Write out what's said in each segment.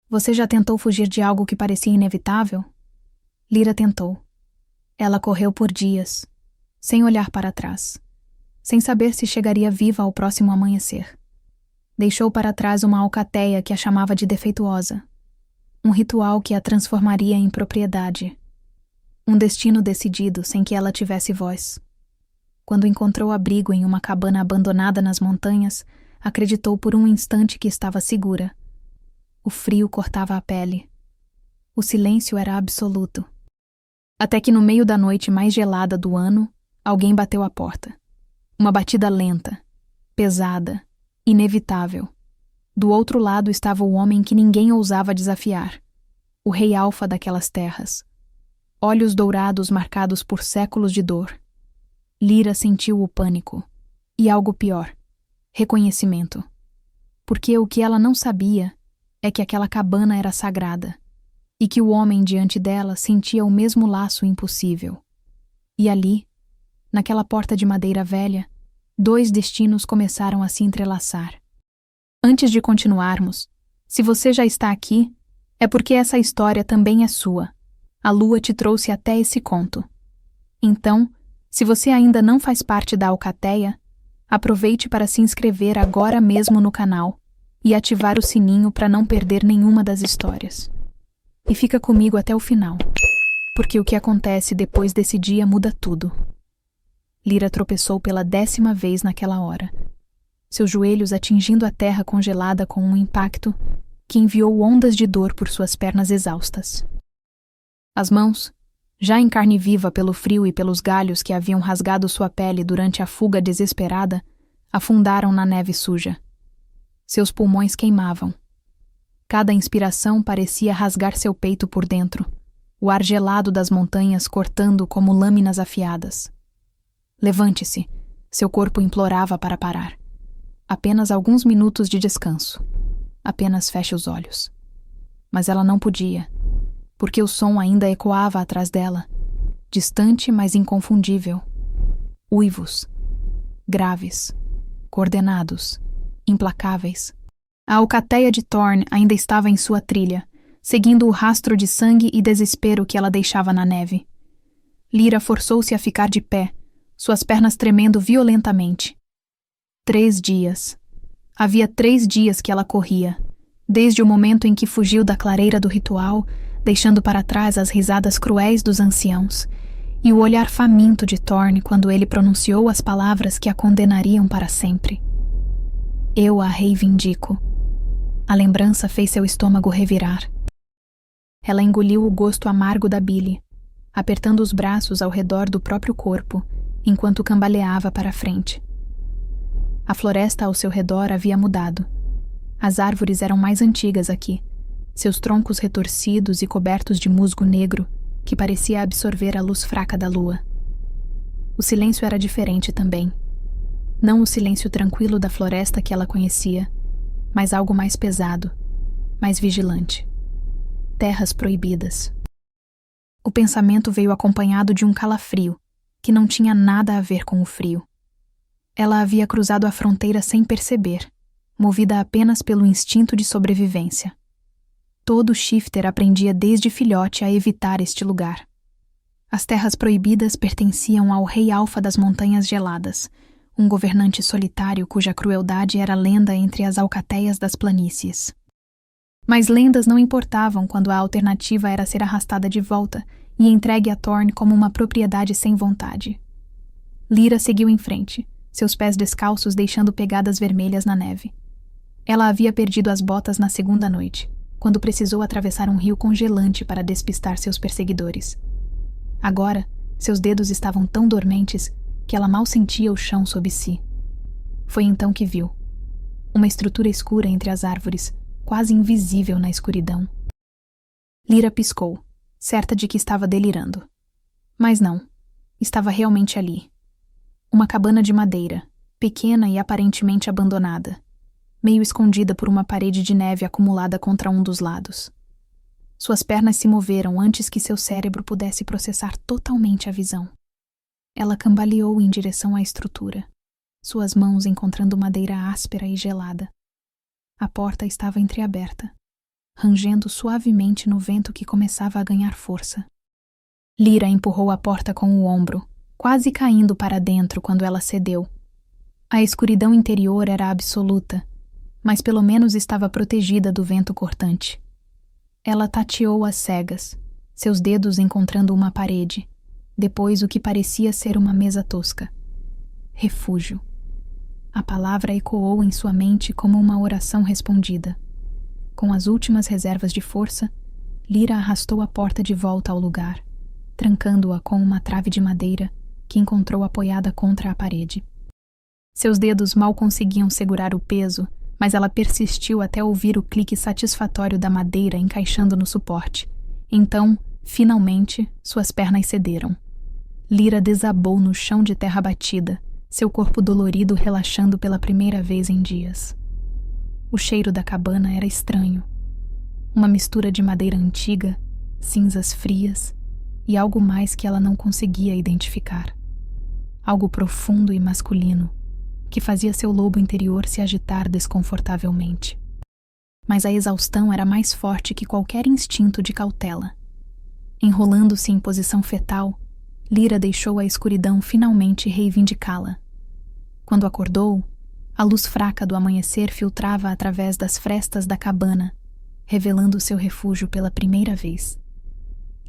Você já tentou fugir de algo que parecia inevitável? Lyra tentou. Ela correu por dias, sem olhar para trás, sem saber se chegaria viva ao próximo amanhecer. Deixou para trás uma alcateia que a chamava de defeituosa, um ritual que a transformaria em propriedade, um destino decidido sem que ela tivesse voz. Quando encontrou abrigo em uma cabana abandonada nas montanhas, acreditou por um instante que estava segura. O frio cortava a pele. O silêncio era absoluto. Até que no meio da noite mais gelada do ano, alguém bateu à porta. Uma batida lenta, pesada, inevitável. Do outro lado estava o homem que ninguém ousava desafiar, o rei alfa daquelas terras. Olhos dourados marcados por séculos de dor. Lyra sentiu o pânico. E algo pior, reconhecimento. Porque o que ela não sabia é que aquela cabana era sagrada, e que o homem diante dela sentia o mesmo laço impossível. E ali, naquela porta de madeira velha, dois destinos começaram a se entrelaçar. Antes de continuarmos, se você já está aqui, é porque essa história também é sua. A lua te trouxe até esse conto. Então, se você ainda não faz parte da Alcateia, aproveite para se inscrever agora mesmo no canal e ativar o sininho para não perder nenhuma das histórias. E fica comigo até o final, porque o que acontece depois desse dia muda tudo. Lyra tropeçou pela 10ª vez naquela hora, seus joelhos atingindo a terra congelada com um impacto que enviou ondas de dor por suas pernas exaustas. As mãos, já em carne viva pelo frio e pelos galhos que haviam rasgado sua pele durante a fuga desesperada, afundaram na neve suja. Seus pulmões queimavam. Cada inspiração parecia rasgar seu peito por dentro, o ar gelado das montanhas cortando como lâminas afiadas. Levante-se, seu corpo implorava para parar. Apenas alguns minutos de descanso. Apenas feche os olhos. Mas ela não podia, porque o som ainda ecoava atrás dela, distante, mas inconfundível. Uivos, graves, coordenados, implacáveis. A Alcateia de Thorn ainda estava em sua trilha, seguindo o rastro de sangue e desespero que ela deixava na neve. Lyra forçou-se a ficar de pé, suas pernas tremendo violentamente. 3 dias. Havia 3 dias que ela corria, desde o momento em que fugiu da clareira do ritual, deixando para trás as risadas cruéis dos anciãos, e o olhar faminto de Thorn quando ele pronunciou as palavras que a condenariam para sempre. Eu a reivindico. A lembrança fez seu estômago revirar. Ela engoliu o gosto amargo da bile, apertando os braços ao redor do próprio corpo, enquanto cambaleava para a frente. A floresta ao seu redor havia mudado. As árvores eram mais antigas aqui, seus troncos retorcidos e cobertos de musgo negro, que parecia absorver a luz fraca da lua. O silêncio era diferente também. Não o silêncio tranquilo da floresta que ela conhecia, mas algo mais pesado, mais vigilante. Terras proibidas. O pensamento veio acompanhado de um calafrio, que não tinha nada a ver com o frio. Ela havia cruzado a fronteira sem perceber, movida apenas pelo instinto de sobrevivência. Todo shifter aprendia desde filhote a evitar este lugar. As terras proibidas pertenciam ao rei alfa das montanhas geladas, um governante solitário cuja crueldade era lenda entre as alcateias das planícies. Mas lendas não importavam quando a alternativa era ser arrastada de volta e entregue a Thorn como uma propriedade sem vontade. Lyra seguiu em frente, seus pés descalços deixando pegadas vermelhas na neve. Ela havia perdido as botas na 2ª noite, quando precisou atravessar um rio congelante para despistar seus perseguidores. Agora, seus dedos estavam tão dormentes que ela mal sentia o chão sob si. Foi então que viu. Uma estrutura escura entre as árvores, quase invisível na escuridão. Lyra piscou, certa de que estava delirando. Mas não, estava realmente ali. Uma cabana de madeira, pequena e aparentemente abandonada, meio escondida por uma parede de neve acumulada contra um dos lados. Suas pernas se moveram antes que seu cérebro pudesse processar totalmente a visão. Ela cambaleou em direção à estrutura, suas mãos encontrando madeira áspera e gelada. A porta estava entreaberta. rangendo suavemente no vento que começava a ganhar força. Lyra empurrou a porta com o ombro, quase caindo para dentro quando ela cedeu. A escuridão interior era absoluta, mas pelo menos estava protegida do vento cortante. Ela tateou às cegas, seus dedos encontrando uma parede, depois o que parecia ser uma mesa tosca. Refúgio. A palavra ecoou em sua mente como uma oração respondida. Com as últimas reservas de força, Lyra arrastou a porta de volta ao lugar, trancando-a com uma trave de madeira que encontrou apoiada contra a parede. Seus dedos mal conseguiam segurar o peso, mas ela persistiu até ouvir o clique satisfatório da madeira encaixando no suporte. Então, finalmente, suas pernas cederam. Lyra desabou no chão de terra batida, seu corpo dolorido relaxando pela primeira vez em dias. O cheiro da cabana era estranho. Uma mistura de madeira antiga, cinzas frias e algo mais que ela não conseguia identificar. Algo profundo e masculino, que fazia seu lobo interior se agitar desconfortavelmente. Mas a exaustão era mais forte que qualquer instinto de cautela. Enrolando-se em posição fetal, Lyra deixou a escuridão finalmente reivindicá-la. Quando acordou, a luz fraca do amanhecer filtrava através das frestas da cabana, revelando seu refúgio pela primeira vez.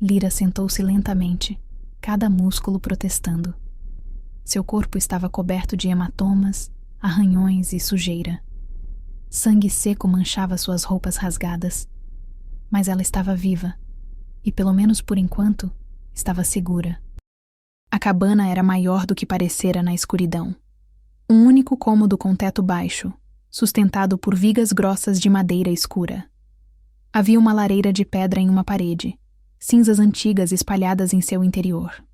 Lyra sentou-se lentamente, cada músculo protestando. Seu corpo estava coberto de hematomas, arranhões e sujeira. Sangue seco manchava suas roupas rasgadas. Mas ela estava viva, e pelo menos por enquanto, estava segura. A cabana era maior do que parecera na escuridão. Um único cômodo com teto baixo, sustentado por vigas grossas de madeira escura. Havia uma lareira de pedra em uma parede, cinzas antigas espalhadas em seu interior.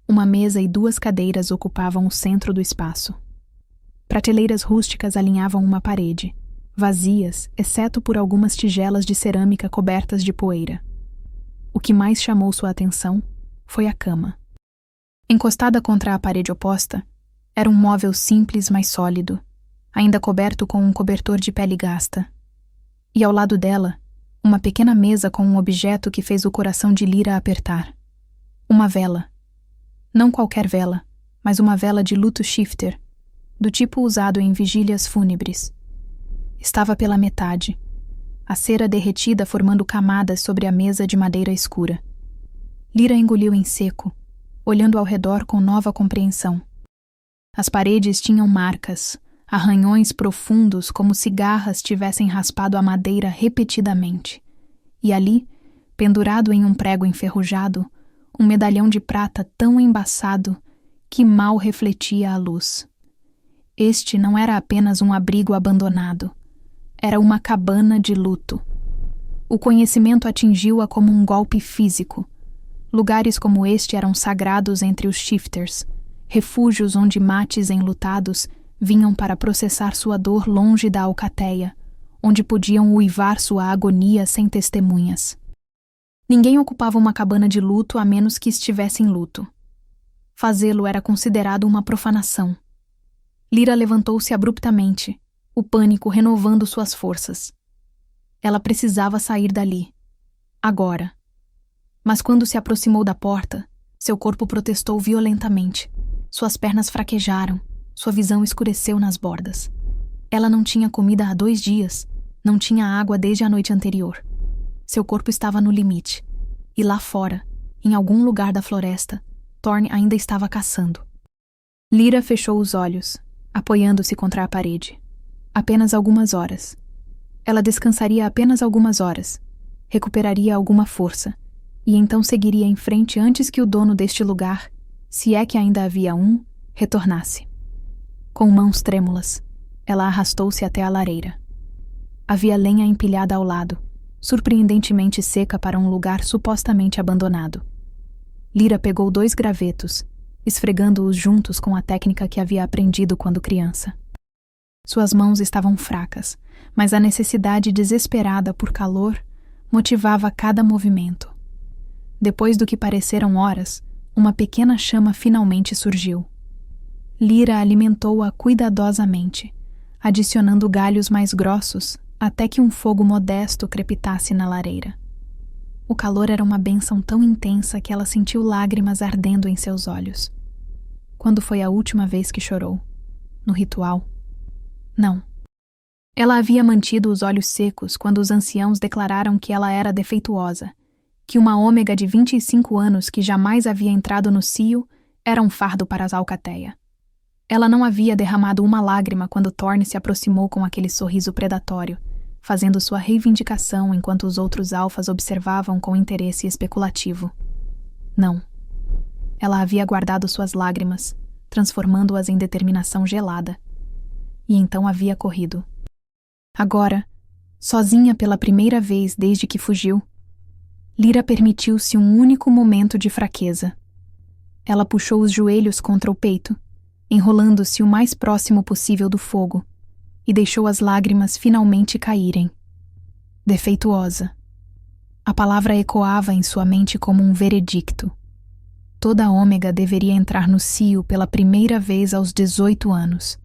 Uma mesa e 2 cadeiras ocupavam o centro do espaço. Prateleiras rústicas alinhavam uma parede, vazias, exceto por algumas tigelas de cerâmica cobertas de poeira. O que mais chamou sua atenção foi a cama. Encostada contra a parede oposta, era um móvel simples, mas sólido, ainda coberto com um cobertor de pele gasta. E ao lado dela, uma pequena mesa com um objeto que fez o coração de Lyra apertar. Uma vela. Não qualquer vela, mas uma vela de luto shifter, do tipo usado em vigílias fúnebres. Estava pela metade, a cera derretida formando camadas sobre a mesa de madeira escura. Lyra engoliu em seco, olhando ao redor com nova compreensão. As paredes tinham marcas, arranhões profundos como se garras tivessem raspado a madeira repetidamente. E ali, pendurado em um prego enferrujado, um medalhão de prata tão embaçado que mal refletia a luz. Este não era apenas um abrigo abandonado. Era uma cabana de luto. O conhecimento atingiu-a como um golpe físico. Lugares como este eram sagrados entre os shifters, refúgios onde mates enlutados vinham para processar sua dor longe da alcateia, onde podiam uivar sua agonia sem testemunhas. Ninguém ocupava uma cabana de luto a menos que estivesse em luto. Fazê-lo era considerado uma profanação. Lyra levantou-se abruptamente, o pânico renovando suas forças. Ela precisava sair dali. Agora. Mas quando se aproximou da porta, seu corpo protestou violentamente. Suas pernas fraquejaram, sua visão escureceu nas bordas. Ela não tinha comida há 2 dias, não tinha água desde a noite anterior. Seu corpo estava no limite. E lá fora, em algum lugar da floresta, Thorne ainda estava caçando. Lyra fechou os olhos, apoiando-se contra a parede. Apenas algumas horas. Ela descansaria apenas algumas horas, recuperaria alguma força, e então seguiria em frente antes que o dono deste lugar, se é que ainda havia um, retornasse. Com mãos trêmulas, ela arrastou-se até a lareira. Havia lenha empilhada ao lado, surpreendentemente seca para um lugar supostamente abandonado. Lyra pegou 2 gravetos, esfregando-os juntos com a técnica que havia aprendido quando criança. Suas mãos estavam fracas, mas a necessidade desesperada por calor motivava cada movimento. Depois do que pareceram horas, uma pequena chama finalmente surgiu. Lyra alimentou-a cuidadosamente, adicionando galhos mais grossos, até que um fogo modesto crepitasse na lareira. O calor era uma bênção tão intensa que ela sentiu lágrimas ardendo em seus olhos. Quando foi a última vez que chorou? No ritual? Não. Ela havia mantido os olhos secos quando os anciãos declararam que ela era defeituosa, que uma ômega de 25 anos que jamais havia entrado no cio era um fardo para as Alcateia. Ela não havia derramado uma lágrima quando Thorne se aproximou com aquele sorriso predatório, fazendo sua reivindicação enquanto os outros alfas observavam com interesse especulativo. Não. Ela havia guardado suas lágrimas, transformando-as em determinação gelada. E então havia corrido. Agora, sozinha pela primeira vez desde que fugiu, Lyra permitiu-se um único momento de fraqueza. Ela puxou os joelhos contra o peito, enrolando-se o mais próximo possível do fogo, e deixou as lágrimas finalmente caírem. Defeituosa. A palavra ecoava em sua mente como um veredicto. Toda ômega deveria entrar no cio pela primeira vez aos 18 anos.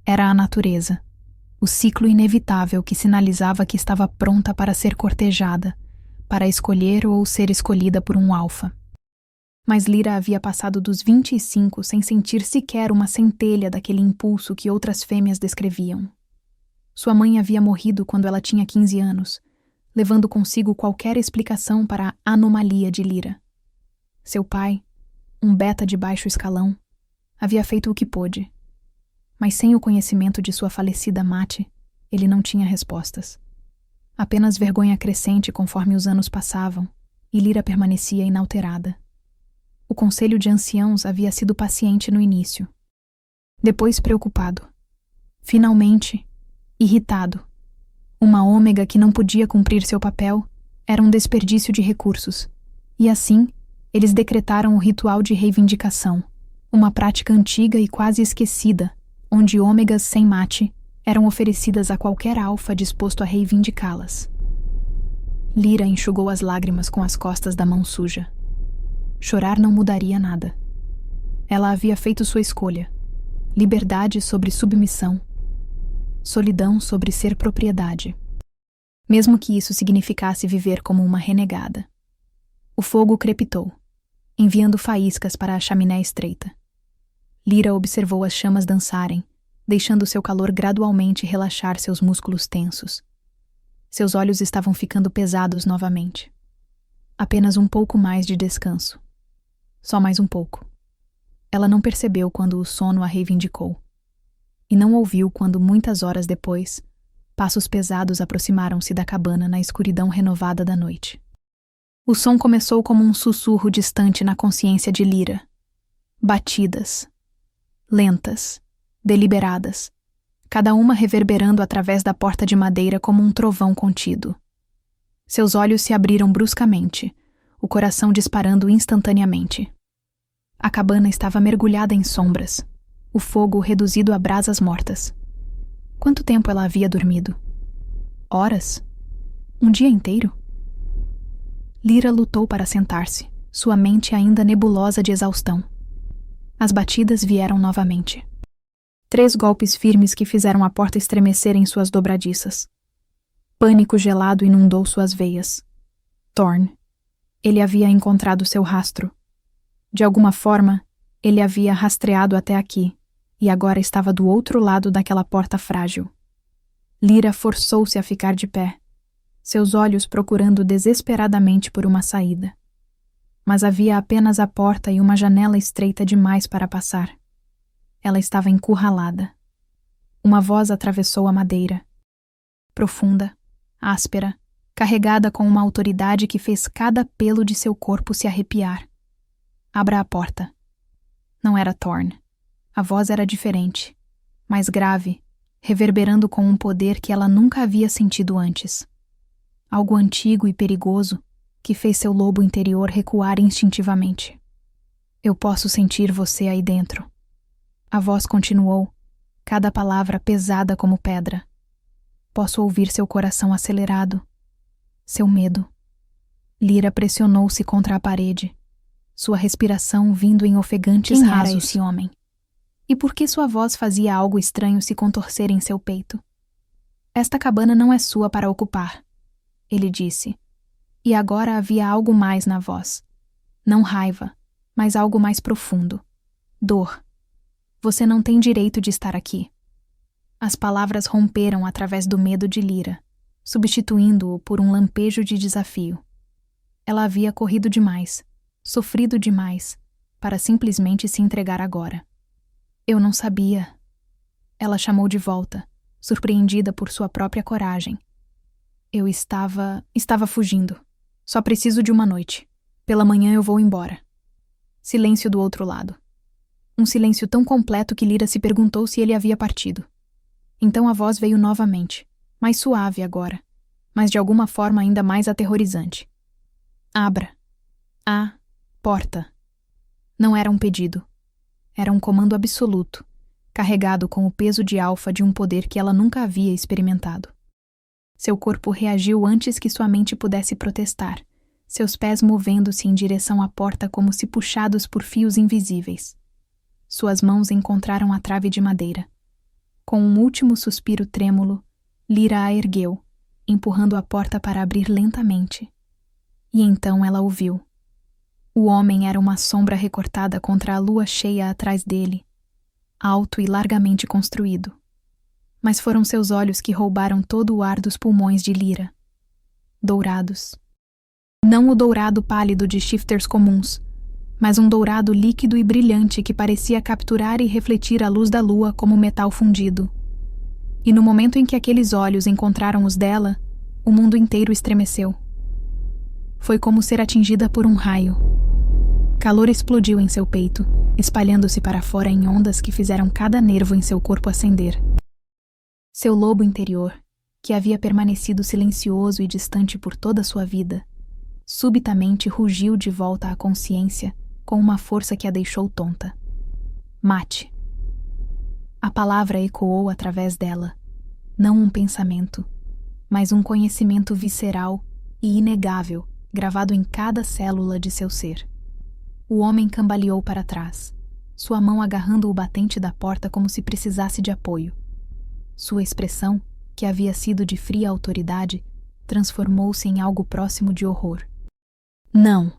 Era a natureza, o ciclo inevitável que sinalizava que estava pronta para ser cortejada, para escolher ou ser escolhida por um alfa. Mas Lyra havia passado dos 25 sem sentir sequer uma centelha daquele impulso que outras fêmeas descreviam. Sua mãe havia morrido quando ela tinha 15 anos, levando consigo qualquer explicação para a anomalia de Lyra. Seu pai, um beta de baixo escalão, havia feito o que pôde. Mas sem o conhecimento de sua falecida Mate, ele não tinha respostas. Apenas vergonha crescente conforme os anos passavam, e Lyra permanecia inalterada. O conselho de anciãos havia sido paciente no início. Depois preocupado. Finalmente, irritado. Uma ômega que não podia cumprir seu papel era um desperdício de recursos, e assim, eles decretaram o ritual de reivindicação, uma prática antiga e quase esquecida, onde ômegas sem mate eram oferecidas a qualquer alfa disposto a reivindicá-las. Lyra enxugou as lágrimas com as costas da mão suja. Chorar não mudaria nada. Ela havia feito sua escolha. Liberdade sobre submissão. Solidão sobre ser propriedade. Mesmo que isso significasse viver como uma renegada. O fogo crepitou, enviando faíscas para a chaminé estreita. Lyra observou as chamas dançarem, deixando seu calor gradualmente relaxar seus músculos tensos. Seus olhos estavam ficando pesados novamente. Apenas um pouco mais de descanso. Só mais um pouco. Ela não percebeu quando o sono a reivindicou. E não ouviu quando, muitas horas depois, passos pesados aproximaram-se da cabana na escuridão renovada da noite. O som começou como um sussurro distante na consciência de Lyra. Batidas. Lentas. Deliberadas. Cada uma reverberando através da porta de madeira como um trovão contido. Seus olhos se abriram bruscamente, o coração disparando instantaneamente. A cabana estava mergulhada em sombras, o fogo reduzido a brasas mortas. Quanto tempo ela havia dormido? Horas? Um dia inteiro? Lyra lutou para sentar-se, sua mente ainda nebulosa de exaustão. As batidas vieram novamente. 3 golpes firmes que fizeram a porta estremecer em suas dobradiças. Pânico gelado inundou suas veias. Thorne. Ele havia encontrado seu rastro. De alguma forma, ele havia rastreado até aqui, e agora estava do outro lado daquela porta frágil. Lyra forçou-se a ficar de pé, seus olhos procurando desesperadamente por uma saída. Mas havia apenas a porta e uma janela estreita demais para passar. Ela estava encurralada. Uma voz atravessou a madeira. Profunda, áspera, carregada com uma autoridade que fez cada pelo de seu corpo se arrepiar. Abra a porta. Não era Thorne. A voz era diferente, mais grave, reverberando com um poder que ela nunca havia sentido antes. Algo antigo e perigoso que fez seu lobo interior recuar instintivamente. Eu posso sentir você aí dentro. A voz continuou, cada palavra pesada como pedra. Posso ouvir seu coração acelerado, seu medo. Lyra pressionou-se contra a parede, sua respiração vindo em ofegantes rasos. Quem era esse homem? E por que sua voz fazia algo estranho se contorcer em seu peito? Esta cabana não é sua para ocupar, ele disse. E agora havia algo mais na voz. Não raiva, mas algo mais profundo. Dor. Você não tem direito de estar aqui. As palavras romperam através do medo de Lyra, substituindo-o por um lampejo de desafio. Ela havia corrido demais, sofrido demais, para simplesmente se entregar agora. Eu não sabia. Ela chamou de volta, surpreendida por sua própria coragem. Eu estava fugindo. Só preciso de uma noite. Pela manhã eu vou embora. Silêncio do outro lado. Um silêncio tão completo que Lyra se perguntou se ele havia partido. Então a voz veio novamente, mais suave agora, mas de alguma forma ainda mais aterrorizante. Abra. A porta. Não era um pedido. Era um comando absoluto, carregado com o peso de alfa de um poder que ela nunca havia experimentado. Seu corpo reagiu antes que sua mente pudesse protestar, seus pés movendo-se em direção à porta como se puxados por fios invisíveis. Suas mãos encontraram a trave de madeira. Com um último suspiro trêmulo, Lyra a ergueu, empurrando a porta para abrir lentamente. E então ela o viu. O homem era uma sombra recortada contra a lua cheia atrás dele, alto e largamente construído. Mas foram seus olhos que roubaram todo o ar dos pulmões de Lyra. Dourados. Não o dourado pálido de shifters comuns, mas um dourado líquido e brilhante que parecia capturar e refletir a luz da lua como metal fundido. E no momento em que aqueles olhos encontraram os dela, o mundo inteiro estremeceu. Foi como ser atingida por um raio. Calor explodiu em seu peito, espalhando-se para fora em ondas que fizeram cada nervo em seu corpo acender. Seu lobo interior, que havia permanecido silencioso e distante por toda a sua vida, subitamente rugiu de volta à consciência com uma força que a deixou tonta. Mate. A palavra ecoou através dela, não um pensamento, mas um conhecimento visceral e inegável, gravado em cada célula de seu ser. O homem cambaleou para trás, sua mão agarrando o batente da porta como se precisasse de apoio. Sua expressão, que havia sido de fria autoridade, transformou-se em algo próximo de horror. Não,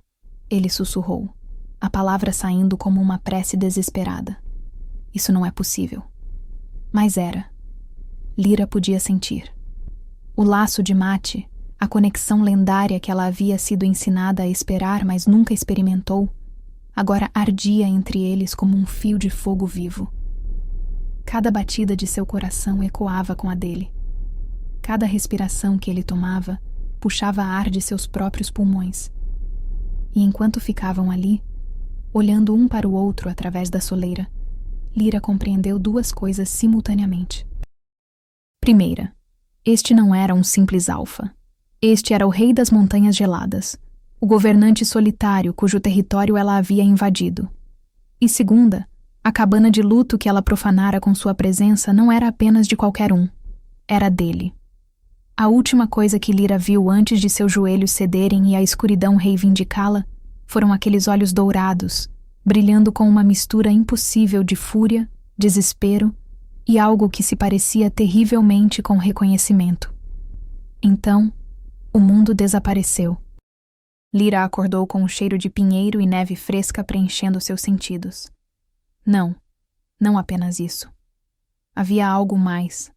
ele sussurrou, a palavra saindo como uma prece desesperada. Isso não é possível. Mas era. Lyra podia sentir. O laço de Mate, a conexão lendária que ela havia sido ensinada a esperar, mas nunca experimentou, agora ardia entre eles como um fio de fogo vivo. Cada batida de seu coração ecoava com a dele. Cada respiração que ele tomava puxava ar de seus próprios pulmões. E enquanto ficavam ali, olhando um para o outro através da soleira, Lyra compreendeu duas coisas simultaneamente. Primeira, este não era um simples alfa. Este era o rei das montanhas geladas, o governante solitário cujo território ela havia invadido. E segunda, a cabana de luto que ela profanara com sua presença não era apenas de qualquer um. Era dele. A última coisa que Lyra viu antes de seus joelhos cederem e a escuridão reivindicá-la foram aqueles olhos dourados, brilhando com uma mistura impossível de fúria, desespero e algo que se parecia terrivelmente com reconhecimento. Então, o mundo desapareceu. Lyra acordou com um cheiro de pinheiro e neve fresca preenchendo seus sentidos. Não apenas isso. Havia algo mais.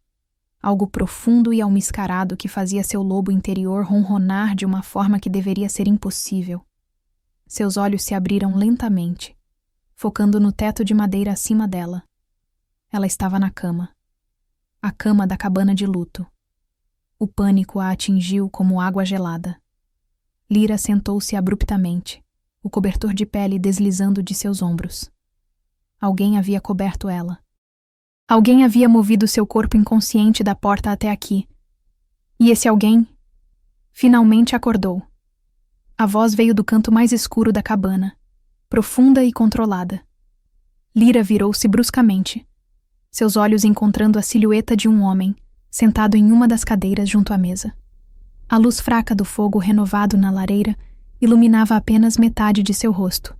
Algo profundo e almiscarado que fazia seu lobo interior ronronar de uma forma que deveria ser impossível. Seus olhos se abriram lentamente, focando no teto de madeira acima dela. Ela estava na cama. A cama da cabana de luto. O pânico a atingiu como água gelada. Lyra sentou-se abruptamente, o cobertor de pele deslizando de seus ombros. Alguém havia coberto ela. Alguém havia movido seu corpo inconsciente da porta até aqui. E esse alguém finalmente acordou. A voz veio do canto mais escuro da cabana, profunda e controlada. Lyra virou-se bruscamente, seus olhos encontrando a silhueta de um homem, sentado em uma das cadeiras junto à mesa. A luz fraca do fogo renovado na lareira iluminava apenas metade de seu rosto,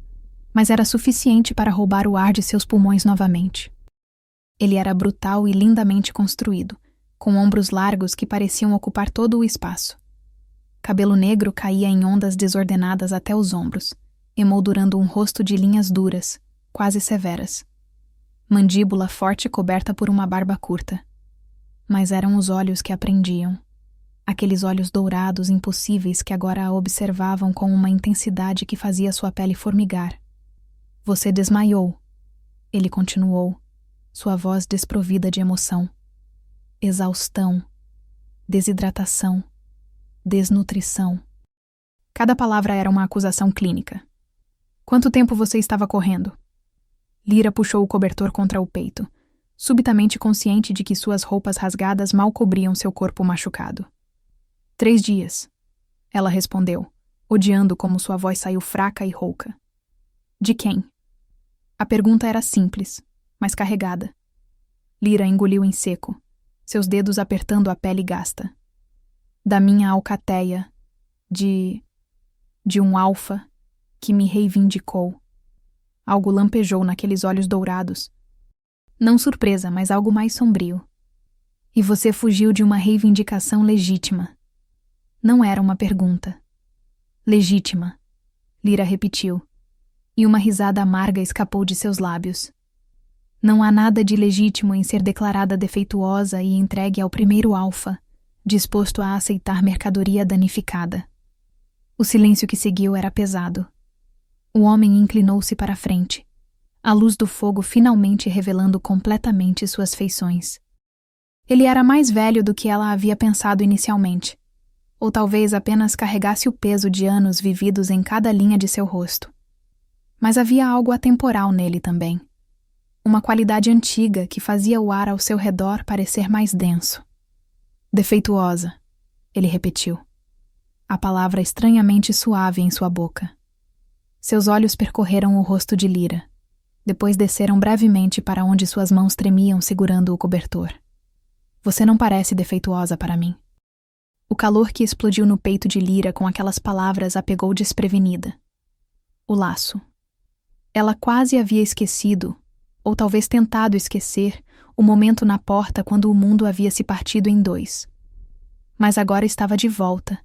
mas era suficiente para roubar o ar de seus pulmões novamente. Ele era brutal e lindamente construído, com ombros largos que pareciam ocupar todo o espaço. Cabelo negro caía em ondas desordenadas até os ombros, emoldurando um rosto de linhas duras, quase severas. Mandíbula forte coberta por uma barba curta. Mas eram os olhos que a prendiam. Aqueles olhos dourados impossíveis que agora a observavam com uma intensidade que fazia sua pele formigar. Você desmaiou. Ele continuou, sua voz desprovida de emoção. Exaustão. Desidratação. Desnutrição. Cada palavra era uma acusação clínica. Quanto tempo você estava correndo? Lyra puxou o cobertor contra o peito, subitamente consciente de que suas roupas rasgadas mal cobriam seu corpo machucado. 3 dias, ela respondeu, odiando como sua voz saiu fraca e rouca. De quem? A pergunta era simples, mas carregada. Lyra engoliu em seco, seus dedos apertando a pele gasta. Da minha alcateia, de um alfa que me reivindicou. Algo lampejou naqueles olhos dourados. Não surpresa, mas algo mais sombrio. E você fugiu de uma reivindicação legítima. Não era uma pergunta. Legítima, Lyra repetiu, e uma risada amarga escapou de seus lábios. Não há nada de legítimo em ser declarada defeituosa e entregue ao primeiro alfa, disposto a aceitar mercadoria danificada. O silêncio que seguiu era pesado. O homem inclinou-se para a frente, a luz do fogo finalmente revelando completamente suas feições. Ele era mais velho do que ela havia pensado inicialmente, ou talvez apenas carregasse o peso de anos vividos em cada linha de seu rosto. Mas havia algo atemporal nele também. Uma qualidade antiga que fazia o ar ao seu redor parecer mais denso. Defeituosa, ele repetiu. A palavra estranhamente suave em sua boca. Seus olhos percorreram o rosto de Lyra. Depois desceram brevemente para onde suas mãos tremiam segurando o cobertor. Você não parece defeituosa para mim. O calor que explodiu no peito de Lyra com aquelas palavras a pegou desprevenida. O laço. Ela quase havia esquecido, ou talvez tentado esquecer, o momento na porta quando o mundo havia se partido em 2. Mas agora estava de volta,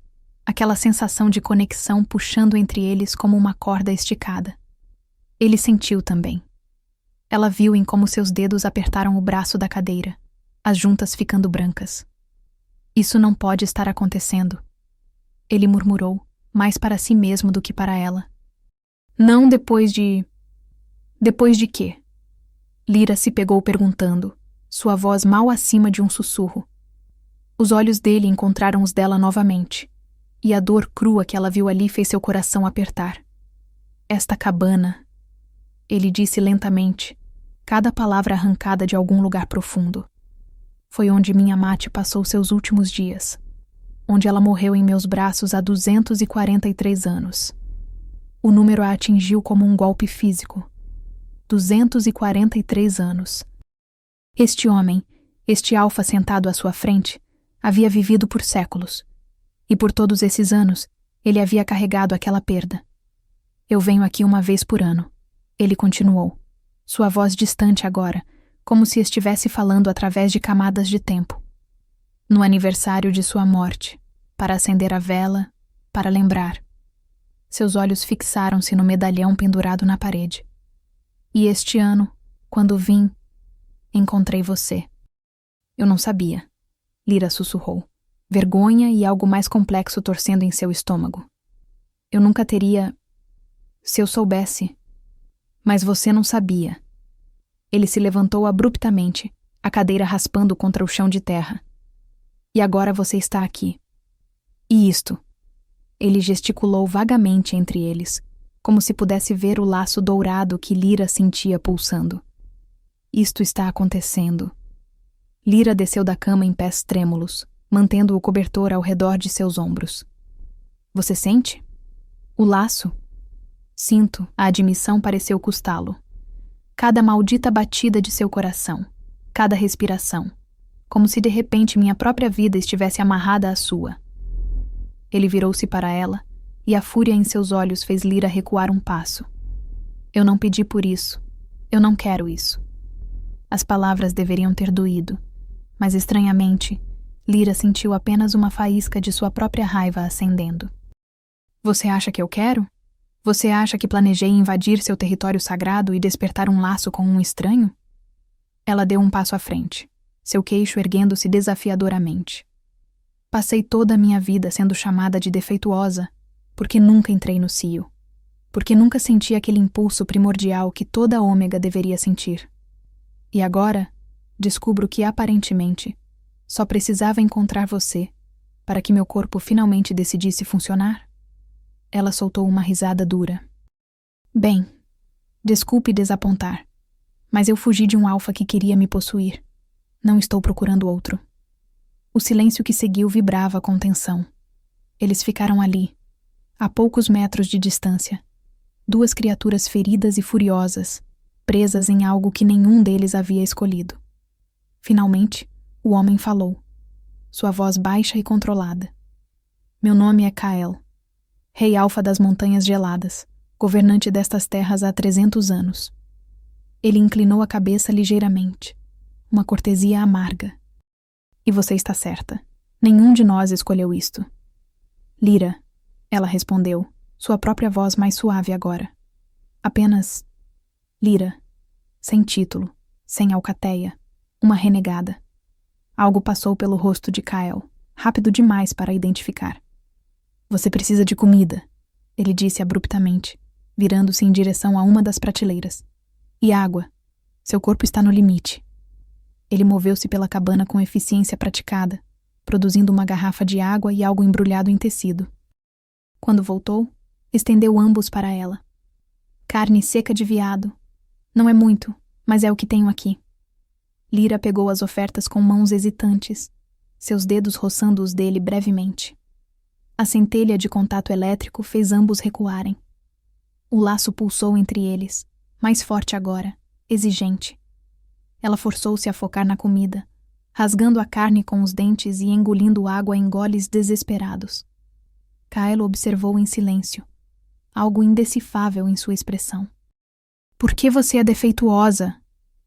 aquela sensação de conexão puxando entre eles como uma corda esticada. Ele sentiu também. Ela viu em como seus dedos apertaram o braço da cadeira, as juntas ficando brancas. Isso não pode estar acontecendo. Ele murmurou, mais para si mesmo do que para ela. Não depois de... Depois de quê? Lyra se pegou perguntando, sua voz mal acima de um sussurro. Os olhos dele encontraram os dela novamente, e a dor crua que ela viu ali fez seu coração apertar. Esta cabana, ele disse lentamente, cada palavra arrancada de algum lugar profundo. Foi onde minha Mate passou seus últimos dias, onde ela morreu em meus braços há 243 anos. O número a atingiu como um golpe físico. 243 anos. Este homem, este alfa sentado à sua frente, havia vivido por séculos. E por todos esses anos, ele havia carregado aquela perda. Eu venho aqui uma vez por ano. Ele continuou, sua voz distante agora, como se estivesse falando através de camadas de tempo. No aniversário de sua morte, para acender a vela, para lembrar. Seus olhos fixaram-se no medalhão pendurado na parede. E este ano, quando vim, encontrei você. Eu não sabia, Lyra sussurrou, vergonha e algo mais complexo torcendo em seu estômago. Eu nunca teria... Se eu soubesse... Mas você não sabia. Ele se levantou abruptamente, a cadeira raspando contra o chão de terra. E agora você está aqui. E isto? Ele gesticulou vagamente entre eles, como se pudesse ver o laço dourado que Lyra sentia pulsando. Isto está acontecendo. Lyra desceu da cama em pés trêmulos, mantendo o cobertor ao redor de seus ombros. Você sente? O laço? Sinto, a admissão pareceu custá-lo. Cada maldita batida de seu coração, cada respiração, como se de repente minha própria vida estivesse amarrada à sua. Ele virou-se para ela, e a fúria em seus olhos fez Lyra recuar um passo. Eu não pedi por isso. Eu não quero isso. As palavras deveriam ter doído, mas estranhamente, Lyra sentiu apenas uma faísca de sua própria raiva acendendo. Você acha que eu quero? Você acha que planejei invadir seu território sagrado e despertar um laço com um estranho? Ela deu um passo à frente, seu queixo erguendo-se desafiadoramente. Passei toda a minha vida sendo chamada de defeituosa, porque nunca entrei no cio, porque nunca senti aquele impulso primordial que toda ômega deveria sentir. E agora, descubro que aparentemente só precisava encontrar você para que meu corpo finalmente decidisse funcionar? Ela soltou uma risada dura. Bem, desculpe desapontar, mas eu fugi de um alfa que queria me possuir. Não estou procurando outro. O silêncio que seguiu vibrava com tensão. Eles ficaram ali, a poucos metros de distância. Duas criaturas feridas e furiosas, presas em algo que nenhum deles havia escolhido. Finalmente, o homem falou, sua voz baixa e controlada. Meu nome é Kael, Rei Alfa das Montanhas Geladas, governante destas terras há 300 anos. Ele inclinou a cabeça ligeiramente, uma cortesia amarga. E você está certa. Nenhum de nós escolheu isto. Lyra, ela respondeu, sua própria voz mais suave agora. Apenas Lyra, sem título, sem alcateia, uma renegada. Algo passou pelo rosto de Kael, rápido demais para identificar. Você precisa de comida, ele disse abruptamente, virando-se em direção a uma das prateleiras. E água. Seu corpo está no limite. Ele moveu-se pela cabana com eficiência praticada, produzindo uma garrafa de água e algo embrulhado em tecido. Quando voltou, estendeu ambos para ela. Carne seca de veado. Não é muito, mas é o que tenho aqui. Lyra pegou as ofertas com mãos hesitantes, seus dedos roçando os dele brevemente. A centelha de contato elétrico fez ambos recuarem. O laço pulsou entre eles, mais forte agora, exigente. Ela forçou-se a focar na comida, rasgando a carne com os dentes e engolindo água em goles desesperados. Kael observou em silêncio, algo indecifrável em sua expressão. Por que você é defeituosa?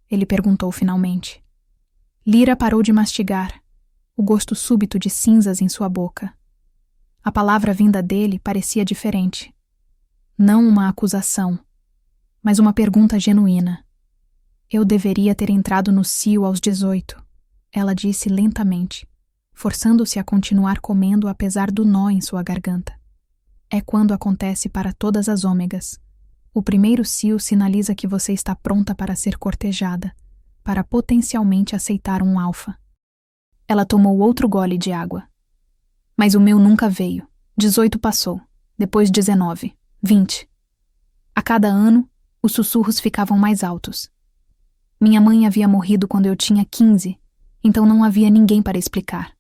Ele perguntou finalmente. Lyra parou de mastigar, o gosto súbito de cinzas em sua boca. A palavra vinda dele parecia diferente. Não uma acusação, mas uma pergunta genuína. Eu deveria ter entrado no cio aos 18, ela disse lentamente, forçando-se a continuar comendo apesar do nó em sua garganta. É quando acontece para todas as ômegas. O primeiro cio sinaliza que você está pronta para ser cortejada, para potencialmente aceitar um alfa. Ela tomou outro gole de água. Mas o meu nunca veio. 18 passou, depois 19, 20. A cada ano, os sussurros ficavam mais altos. Minha mãe havia morrido quando eu tinha 15, então não havia ninguém para explicar.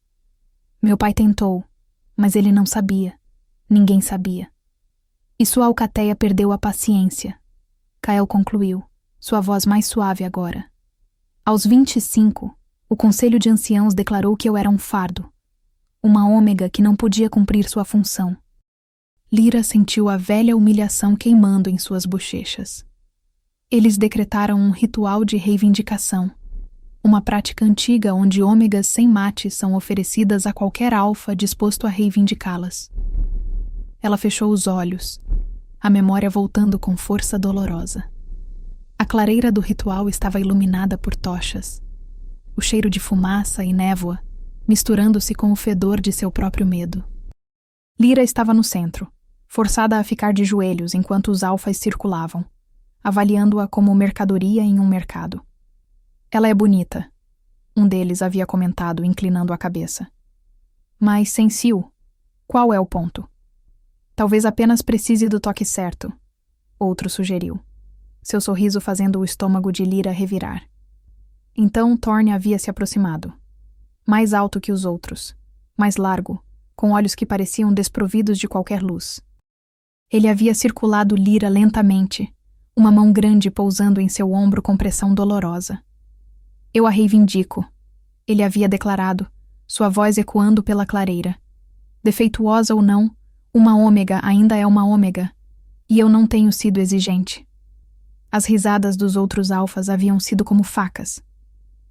Meu pai tentou, mas ele não sabia. Ninguém sabia. E sua alcateia perdeu a paciência. Kael concluiu, sua voz mais suave agora. Aos 25, o Conselho de Anciãos declarou que eu era um fardo, uma ômega que não podia cumprir sua função. Lyra sentiu a velha humilhação queimando em suas bochechas. Eles decretaram um ritual de reivindicação, uma prática antiga onde ômegas sem mate são oferecidas a qualquer alfa disposto a reivindicá-las. Ela fechou os olhos, a memória voltando com força dolorosa. A clareira do ritual estava iluminada por tochas. O cheiro de fumaça e névoa, misturando-se com o fedor de seu próprio medo. Lyra estava no centro, forçada a ficar de joelhos enquanto os alfas circulavam, avaliando-a como mercadoria em um mercado. Ela é bonita, um deles havia comentado, inclinando a cabeça. Mas sem cio, qual é o ponto? Talvez apenas precise do toque certo, outro sugeriu, seu sorriso fazendo o estômago de Lyra revirar. Então Thorne havia se aproximado. Mais alto que os outros, mais largo, com olhos que pareciam desprovidos de qualquer luz. Ele havia circulado Lyra lentamente, uma mão grande pousando em seu ombro com pressão dolorosa. Eu a reivindico, ele havia declarado, sua voz ecoando pela clareira. Defeituosa ou não, uma ômega ainda é uma ômega, e eu não tenho sido exigente. As risadas dos outros alfas haviam sido como facas.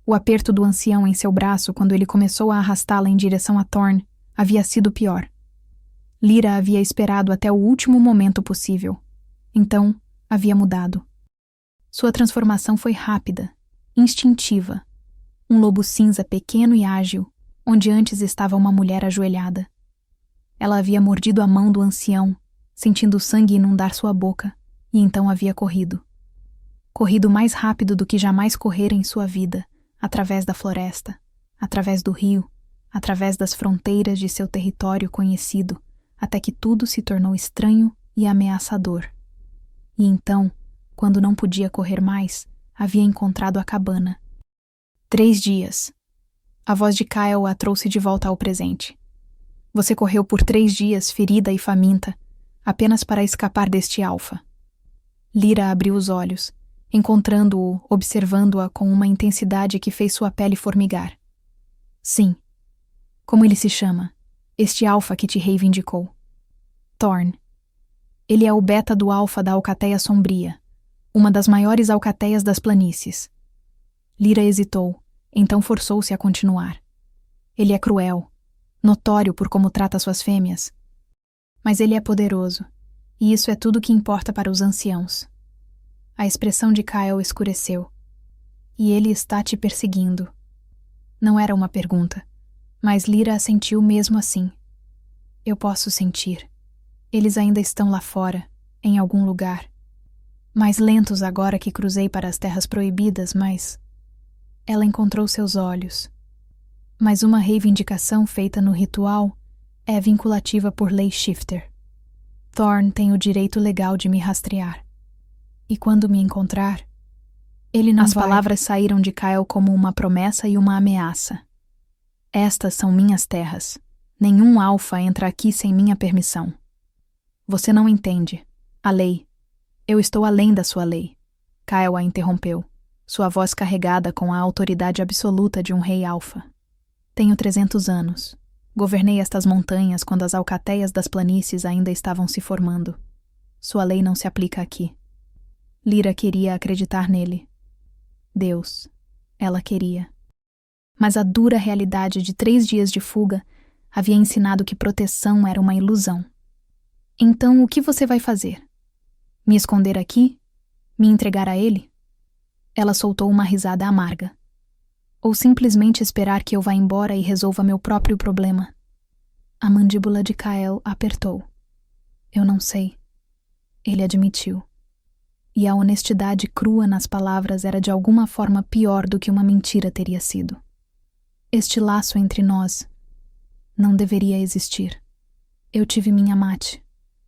O aperto do ancião em seu braço quando ele começou a arrastá-la em direção a Thorn havia sido pior. Lyra havia esperado até o último momento possível. Então, havia mudado. Sua transformação foi rápida, instintiva. Um lobo cinza pequeno e ágil, onde antes estava uma mulher ajoelhada. Ela havia mordido a mão do ancião, sentindo o sangue inundar sua boca, e então havia corrido. Corrido mais rápido do que jamais correra em sua vida, através da floresta, através do rio, através das fronteiras de seu território conhecido, até que tudo se tornou estranho e ameaçador. E então, quando não podia correr mais, havia encontrado a cabana. 3 dias. A voz de Kyle a trouxe de volta ao presente. Você correu por 3 dias, ferida e faminta, apenas para escapar deste alfa. Lyra abriu os olhos, encontrando-o, observando-a com uma intensidade que fez sua pele formigar. Sim. Como ele se chama? Este alfa que te reivindicou. Thorn. Ele é o beta do alfa da Alcateia Sombria, uma das maiores alcateias das planícies. Lyra hesitou, então forçou-se a continuar. Ele é cruel, notório por como trata suas fêmeas. Mas ele é poderoso, e isso é tudo que importa para os anciãos. A expressão de Kyle escureceu. E ele está te perseguindo. Não era uma pergunta, mas Lyra assentiu mesmo assim. Eu posso sentir. Eles ainda estão lá fora, em algum lugar. Mais lentos agora que cruzei para as terras proibidas, mas... Ela encontrou seus olhos. Mas uma reivindicação feita no ritual é vinculativa por lei Shifter. Thorn tem o direito legal de me rastrear. E quando me encontrar... Ele não vai. As palavras saíram de Kyle como uma promessa e uma ameaça. Estas são minhas terras. Nenhum alfa entra aqui sem minha permissão. Você não entende. A lei. Eu estou além da sua lei. Kyle a interrompeu, sua voz carregada com a autoridade absoluta de um rei alfa. Tenho 300 anos. Governei estas montanhas quando as alcateias das planícies ainda estavam se formando. Sua lei não se aplica aqui. Lyra queria acreditar nele. Deus. Ela queria. Mas a dura realidade de 3 dias de fuga havia ensinado que proteção era uma ilusão. Então, o que você vai fazer? Me esconder aqui? Me entregar a ele? Ela soltou uma risada amarga. Ou simplesmente esperar que eu vá embora e resolva meu próprio problema? A mandíbula de Kyle apertou. Eu não sei. Ele admitiu. E a honestidade crua nas palavras era de alguma forma pior do que uma mentira teria sido. Este laço entre nós não deveria existir. Eu tive minha mate.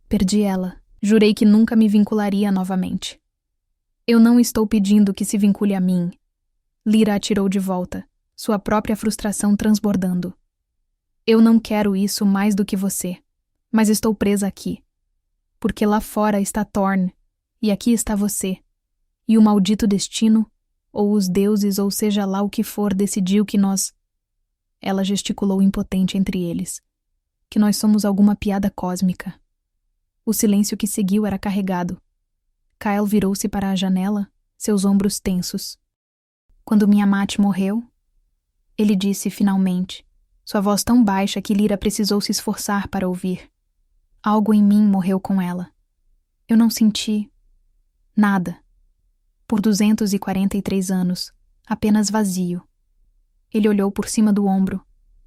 Perdi ela. Jurei que nunca me vincularia novamente. Eu não estou pedindo que se vincule a mim. Lyra atirou de volta, sua própria frustração transbordando. Eu não quero isso mais do que você, mas estou presa aqui. Porque lá fora está Thorn, e aqui está você. E o maldito destino, ou os deuses, ou seja lá o que for, decidiu que nós... Ela gesticulou impotente entre eles. Que nós somos alguma piada cósmica. O silêncio que seguiu era carregado. Kyle virou-se para a janela, seus ombros tensos. Quando minha mate morreu, ele disse finalmente, sua voz tão baixa que Lyra precisou se esforçar para ouvir. Algo em mim morreu com ela. Eu não senti nada. Por 243 anos, apenas vazio. Ele olhou por cima do ombro,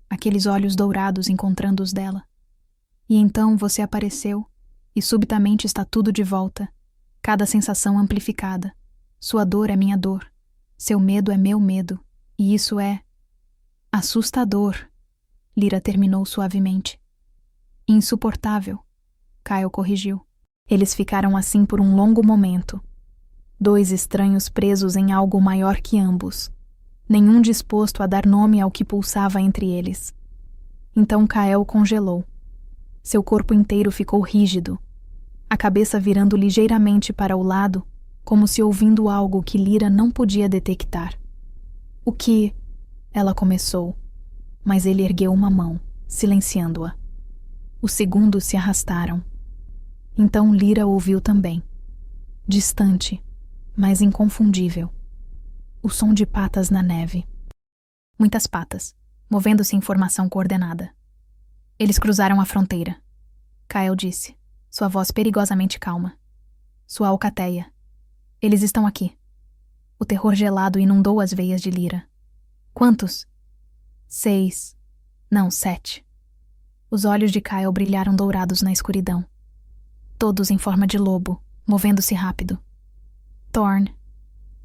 aqueles olhos dourados encontrando os dela. E então você apareceu, e subitamente está tudo de volta, cada sensação amplificada. Sua dor é minha dor, seu medo é meu medo, e isso é... assustador, Lyra terminou suavemente. Insuportável, Kyle corrigiu. Eles ficaram assim por um longo momento. 2 estranhos presos em algo maior que ambos, nenhum disposto a dar nome ao que pulsava entre eles. Então Kyle congelou. Seu corpo inteiro ficou rígido, a cabeça virando ligeiramente para o lado, como se ouvindo algo que Lyra não podia detectar. O que... Ela começou, mas ele ergueu uma mão, silenciando-a. Os segundos se arrastaram. Então Lyra ouviu também. Distante, mas inconfundível. O som de patas na neve. muitas patas, movendo-se em formação coordenada. Eles cruzaram a fronteira. Kyle disse, sua voz perigosamente calma. Sua alcateia. Eles estão aqui. O terror gelado inundou as veias de Lyra. Quantos? 6. Não, 7. Os olhos de Kyle brilharam dourados na escuridão. Todos em forma de lobo, movendo-se rápido. Thorn.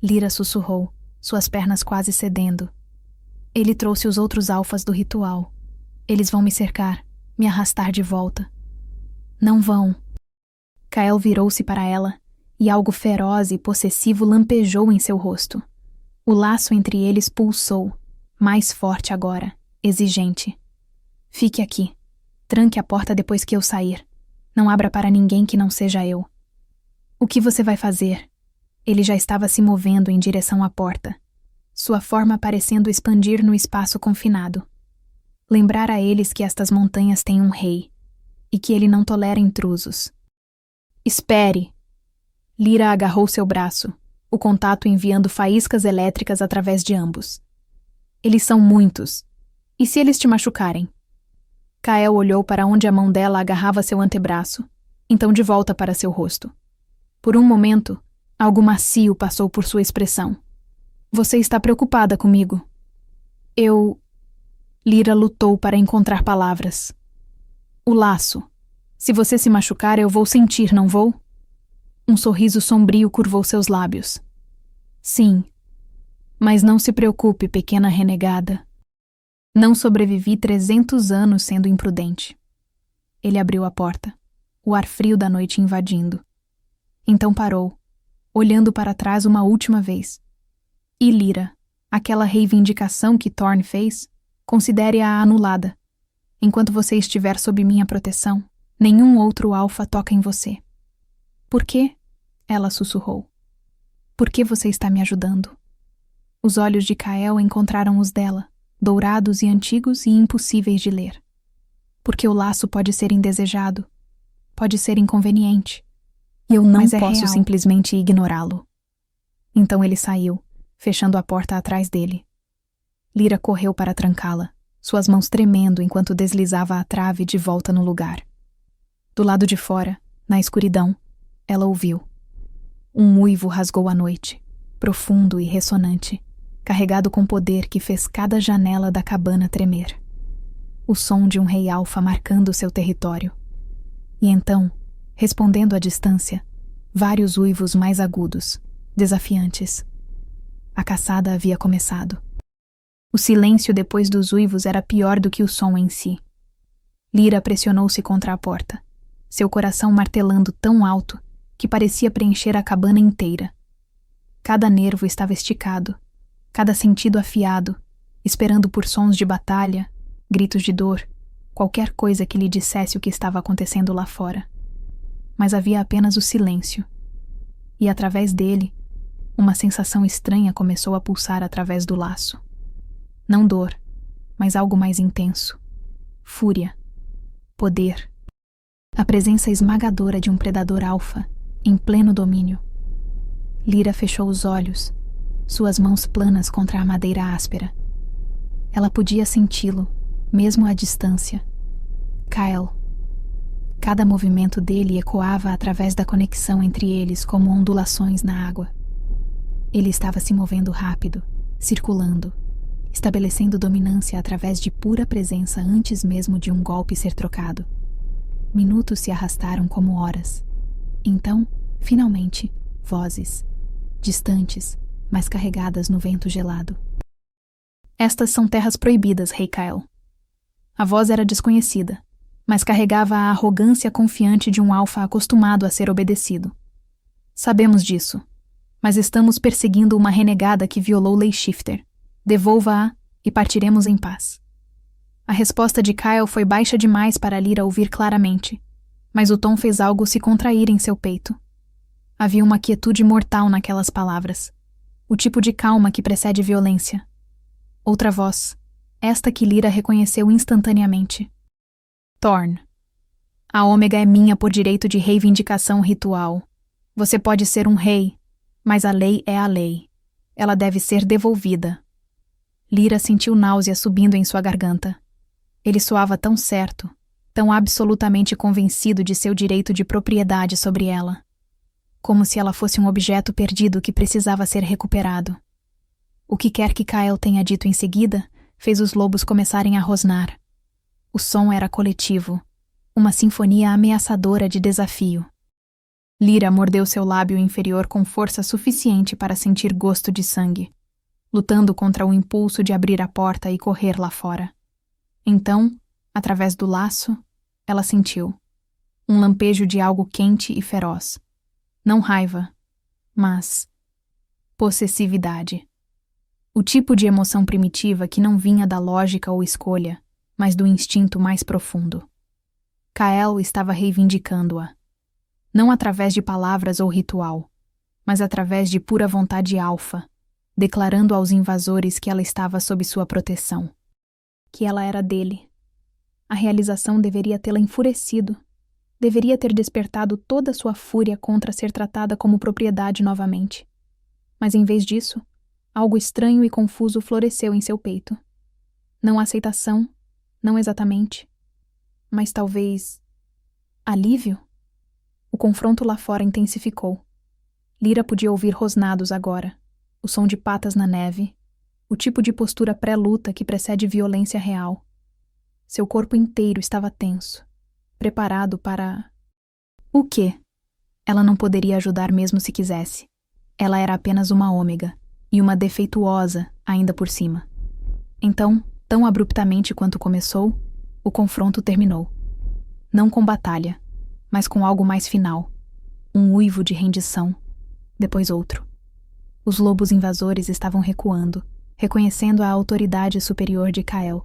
Lyra sussurrou, suas pernas quase cedendo. Ele trouxe os outros alfas do ritual. Eles vão me cercar, me arrastar de volta. Não vão. Kyle virou-se para ela, e algo feroz e possessivo lampejou em seu rosto. O laço entre eles pulsou, mais forte agora, exigente. Fique aqui. Tranque a porta depois que eu sair. Não abra para ninguém que não seja eu. O que você vai fazer? Ele já estava se movendo em direção à porta, sua forma parecendo expandir no espaço confinado. Lembrar a eles que estas montanhas têm um rei, e que ele não tolera intrusos. Espere! Lyra agarrou seu braço, o contato enviando faíscas elétricas através de ambos. Eles são muitos. E se eles te machucarem? Kyle olhou para onde a mão dela agarrava seu antebraço, então de volta para seu rosto. Por um momento, algo macio passou por sua expressão. Você está preocupada comigo? Lyra lutou para encontrar palavras. O laço. Se você se machucar, eu vou sentir, não vou? Um sorriso sombrio curvou seus lábios. Sim. Mas não se preocupe, pequena renegada. Não sobrevivi 300 anos sendo imprudente. Ele abriu a porta, o ar frio da noite invadindo. Então parou, olhando para trás uma última vez. E Lyra, aquela reivindicação que Thorn fez, considere-a anulada. Enquanto você estiver sob minha proteção, nenhum outro alfa toca em você. Por quê? Ela sussurrou. Por que você está me ajudando? Os olhos de Kyle encontraram os dela, dourados e antigos e impossíveis de ler. Porque o laço pode ser indesejado, pode ser inconveniente, e eu não posso simplesmente ignorá-lo. Então ele saiu, fechando a porta atrás dele. Lyra correu para trancá-la, suas mãos tremendo enquanto deslizava a trave de volta no lugar. Do lado de fora, na escuridão, ela ouviu. Um uivo rasgou a noite, profundo e ressonante, carregado com poder que fez cada janela da cabana tremer. O som de um rei alfa marcando seu território. E então, respondendo à distância, vários uivos mais agudos, desafiantes. A caçada havia começado. O silêncio depois dos uivos era pior do que o som em si. Lyra pressionou-se contra a porta, seu coração martelando tão alto que parecia preencher a cabana inteira. Cada nervo estava esticado, cada sentido afiado, esperando por sons de batalha, gritos de dor, qualquer coisa que lhe dissesse o que estava acontecendo lá fora. Mas havia apenas o silêncio. E através dele, uma sensação estranha começou a pulsar através do laço. Não dor, mas algo mais intenso. Fúria. Poder. A presença esmagadora de um predador alfa, em pleno domínio. Lyra fechou os olhos, suas mãos planas contra a madeira áspera. Ela podia senti-lo, mesmo à distância. Kyle. Cada movimento dele ecoava através da conexão entre eles como ondulações na água. Ele estava se movendo rápido, circulando, estabelecendo dominância através de pura presença antes mesmo de um golpe ser trocado. Minutos se arrastaram como horas. Então, finalmente, vozes, distantes, mas carregadas no vento gelado. Estas são terras proibidas, Rei Kyle. A voz era desconhecida, mas carregava a arrogância confiante de um alfa acostumado a ser obedecido. Sabemos disso, mas estamos perseguindo uma renegada que violou Lei Shifter. Devolva-a e partiremos em paz. A resposta de Kyle foi baixa demais para Lyra ouvir claramente, mas o tom fez algo se contrair em seu peito. Havia uma quietude mortal naquelas palavras, o tipo de calma que precede violência. Outra voz, esta que Lyra reconheceu instantaneamente. Thorn. A Ômega é minha por direito de reivindicação ritual. Você pode ser um rei, mas a lei é a lei. Ela deve ser devolvida. Lyra sentiu náusea subindo em sua garganta. Ele soava tão certo, tão absolutamente convencido de seu direito de propriedade sobre ela. Como se ela fosse um objeto perdido que precisava ser recuperado. O que quer que Kyle tenha dito em seguida, fez os lobos começarem a rosnar. O som era coletivo, uma sinfonia ameaçadora de desafio. Lyra mordeu seu lábio inferior com força suficiente para sentir gosto de sangue, lutando contra o impulso de abrir a porta e correr lá fora. Então, através do laço, ela sentiu um lampejo de algo quente e feroz. Não raiva, mas possessividade. O tipo de emoção primitiva que não vinha da lógica ou escolha, mas do instinto mais profundo. Kyle estava reivindicando-a. Não através de palavras ou ritual, mas através de pura vontade alfa, declarando aos invasores que ela estava sob sua proteção. Que ela era dele. A realização deveria tê-la enfurecido. Deveria ter despertado toda sua fúria contra ser tratada como propriedade novamente. Mas em vez disso, algo estranho e confuso floresceu em seu peito. Não aceitação, não exatamente, mas talvez alívio? O confronto lá fora intensificou. Lyra podia ouvir rosnados agora, o som de patas na neve, o tipo de postura pré-luta que precede violência real. Seu corpo inteiro estava tenso, preparado para... O quê? Ela não poderia ajudar mesmo se quisesse. Ela era apenas uma ômega, e uma defeituosa ainda por cima. Então, tão abruptamente quanto começou, o confronto terminou. Não com batalha, mas com algo mais final. Um uivo de rendição, depois outro. Os lobos invasores estavam recuando, reconhecendo a autoridade superior de Kyle.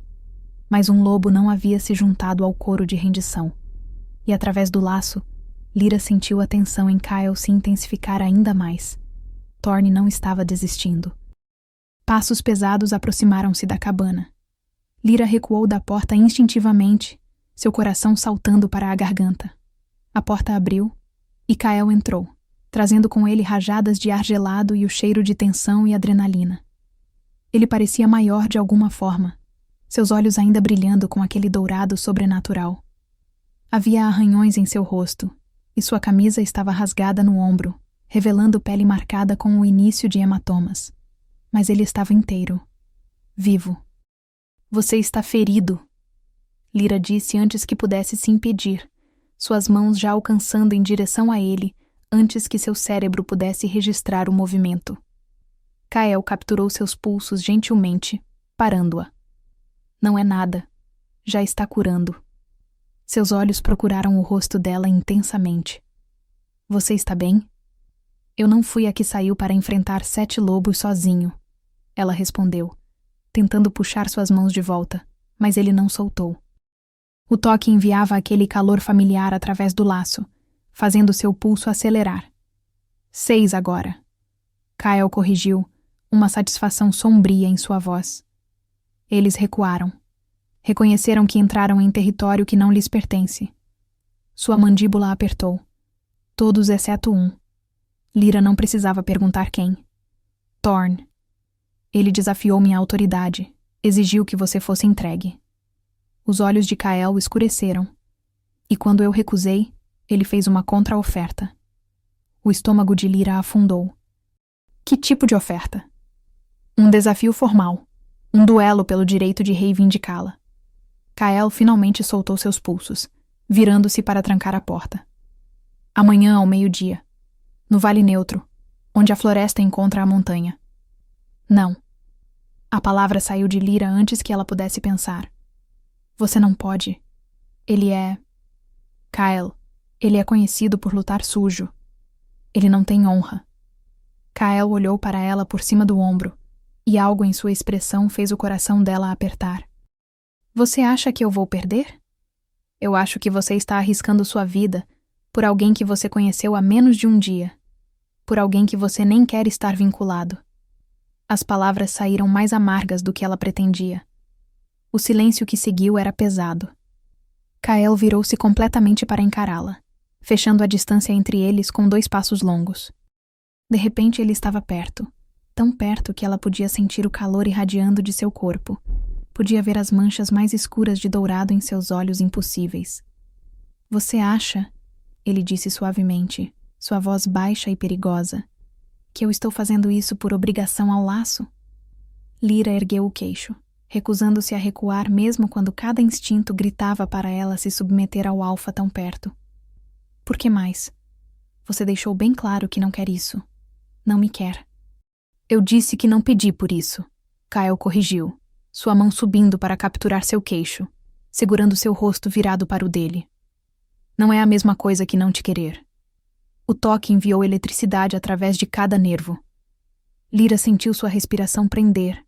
Mas um lobo não havia se juntado ao coro de rendição. E através do laço, Lyra sentiu a tensão em Kyle se intensificar ainda mais. Thorne não estava desistindo. Passos pesados aproximaram-se da cabana. Lyra recuou da porta instintivamente, seu coração saltando para a garganta. A porta abriu e Kyle entrou, trazendo com ele rajadas de ar gelado e o cheiro de tensão e adrenalina. Ele parecia maior de alguma forma, seus olhos ainda brilhando com aquele dourado sobrenatural. Havia arranhões em seu rosto, e sua camisa estava rasgada no ombro, revelando pele marcada com o início de hematomas. Mas ele estava inteiro, vivo. Você está ferido, Lyra disse antes que pudesse se impedir, suas mãos já alcançando em direção a ele, antes que seu cérebro pudesse registrar o movimento. Kyle capturou seus pulsos gentilmente, parando-a. Não é nada. Já está curando. Seus olhos procuraram o rosto dela intensamente. Você está bem? Eu não fui a que saiu para enfrentar 7 lobos sozinho, ela respondeu, tentando puxar suas mãos de volta, mas ele não soltou. O toque enviava aquele calor familiar através do laço, fazendo seu pulso acelerar. 6 agora. Kyle corrigiu, uma satisfação sombria em sua voz. Eles recuaram. Reconheceram que entraram em território que não lhes pertence. Sua mandíbula apertou. Todos exceto um. Lyra não precisava perguntar quem. Thorne. Ele desafiou minha autoridade. Exigiu que você fosse entregue. Os olhos de Kyle escureceram. E quando eu recusei, ele fez uma contra-oferta. O estômago de Lyra afundou. Que tipo de oferta? Um desafio formal. Um duelo pelo direito de reivindicá-la. Kyle finalmente soltou seus pulsos, virando-se para trancar a porta. Amanhã ao meio-dia. No Vale Neutro, onde a floresta encontra a montanha. Não. A palavra saiu de Lyra antes que ela pudesse pensar. Você não pode. Ele é... Kyle, ele é conhecido por lutar sujo. Ele não tem honra. Kyle olhou para ela por cima do ombro, e algo em sua expressão fez o coração dela apertar. Você acha que eu vou perder? Eu acho que você está arriscando sua vida por alguém que você conheceu há menos de um dia, por alguém que você nem quer estar vinculado. As palavras saíram mais amargas do que ela pretendia. O silêncio que seguiu era pesado. Kyle virou-se completamente para encará-la, fechando a distância entre eles com 2 passos longos. De repente ele estava perto, tão perto que ela podia sentir o calor irradiando de seu corpo. Podia ver as manchas mais escuras de dourado em seus olhos impossíveis. Você acha, ele disse suavemente, sua voz baixa e perigosa, que eu estou fazendo isso por obrigação ao laço? Lyra ergueu o queixo, recusando-se a recuar mesmo quando cada instinto gritava para ela se submeter ao alfa tão perto. Por que mais? Você deixou bem claro que não quer isso. Não me quer. Eu disse que não pedi por isso. Kyle corrigiu, sua mão subindo para capturar seu queixo, segurando seu rosto virado para o dele. Não é a mesma coisa que não te querer. O toque enviou eletricidade através de cada nervo. Lyra sentiu sua respiração prender,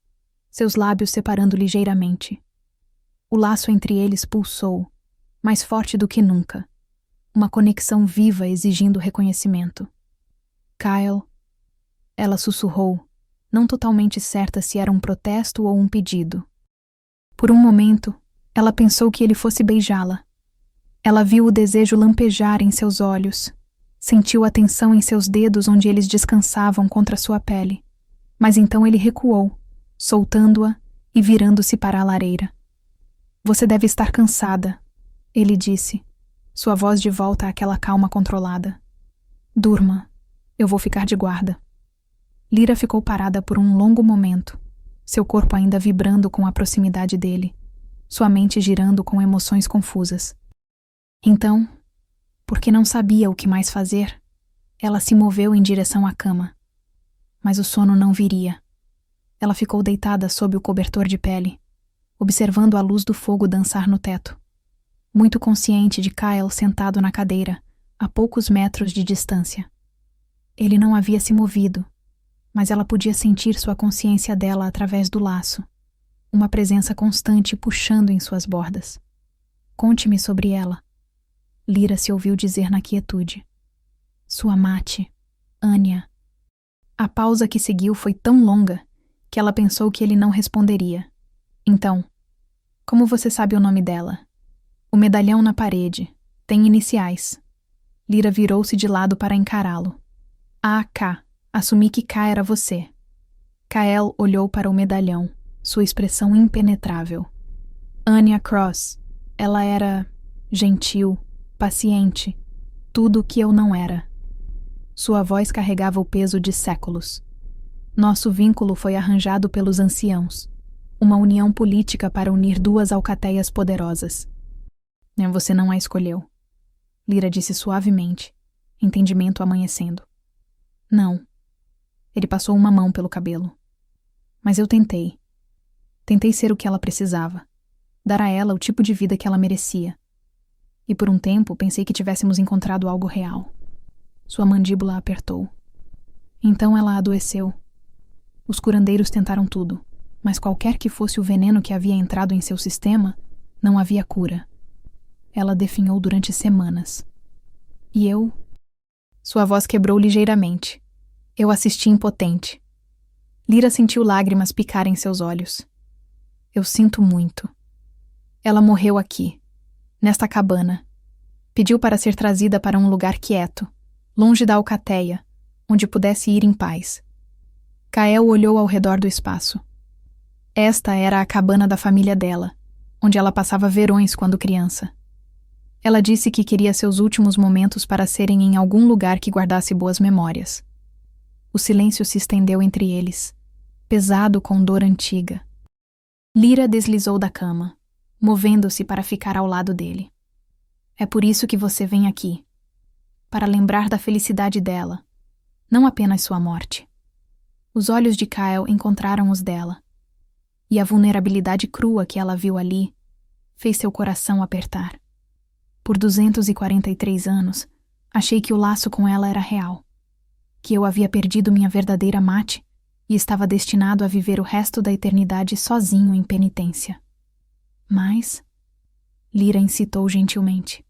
seus lábios separando ligeiramente. O laço entre eles pulsou, mais forte do que nunca. Uma conexão viva exigindo reconhecimento. Kyle, ela sussurrou, não totalmente certa se era um protesto ou um pedido. Por um momento, ela pensou que ele fosse beijá-la. Ela viu o desejo lampejar em seus olhos, sentiu a tensão em seus dedos onde eles descansavam contra sua pele. Mas então ele recuou, soltando-a e virando-se para a lareira. Você deve estar cansada, ele disse, sua voz de volta àquela calma controlada. Durma, eu vou ficar de guarda. Lyra ficou parada por um longo momento, seu corpo ainda vibrando com a proximidade dele, sua mente girando com emoções confusas. Então, porque não sabia o que mais fazer, ela se moveu em direção à cama. Mas o sono não viria. Ela ficou deitada sob o cobertor de pele, observando a luz do fogo dançar no teto, muito consciente de Kyle sentado na cadeira, a poucos metros de distância. Ele não havia se movido, mas ela podia sentir sua consciência dela através do laço, uma presença constante puxando em suas bordas. Conte-me sobre ela. Lyra se ouviu dizer na quietude. Sua amante, Anya. A pausa que seguiu foi tão longa que ela pensou que ele não responderia. Então, como você sabe o nome dela? O medalhão na parede. Tem iniciais. Lyra virou-se de lado para encará-lo. K. Assumi que K era você. Kael olhou para o medalhão, sua expressão impenetrável. Anya Cross. Ela era gentil, paciente, tudo o que eu não era. Sua voz carregava o peso de séculos. Nosso vínculo foi arranjado pelos anciãos, uma união política para unir duas alcateias poderosas. Você não a escolheu, Lyra disse suavemente, entendimento amanhecendo. Não. Ele passou uma mão pelo cabelo. Mas eu tentei. Tentei ser o que ela precisava, dar a ela o tipo de vida que ela merecia. E por um tempo pensei que tivéssemos encontrado algo real. Sua mandíbula apertou. Então ela adoeceu. Os curandeiros tentaram tudo, mas qualquer que fosse o veneno que havia entrado em seu sistema, não havia cura. Ela definhou durante semanas. E eu... Sua voz quebrou ligeiramente. Eu assisti impotente. Lyra sentiu lágrimas picarem seus olhos. Eu sinto muito. Ela morreu aqui, nesta cabana. Pediu para ser trazida para um lugar quieto, longe da alcateia, onde pudesse ir em paz. Kael olhou ao redor do espaço. Esta era a cabana da família dela, onde ela passava verões quando criança. Ela disse que queria seus últimos momentos para serem em algum lugar que guardasse boas memórias. O silêncio se estendeu entre eles, pesado com dor antiga. Lyra deslizou da cama, movendo-se para ficar ao lado dele. É por isso que você vem aqui. Para lembrar da felicidade dela, não apenas sua morte. Os olhos de Kyle encontraram os dela, e a vulnerabilidade crua que ela viu ali fez seu coração apertar. Por 243 anos, achei que o laço com ela era real, que eu havia perdido minha verdadeira amante e estava destinado a viver o resto da eternidade sozinho em penitência. Mas... Lyra incitou gentilmente.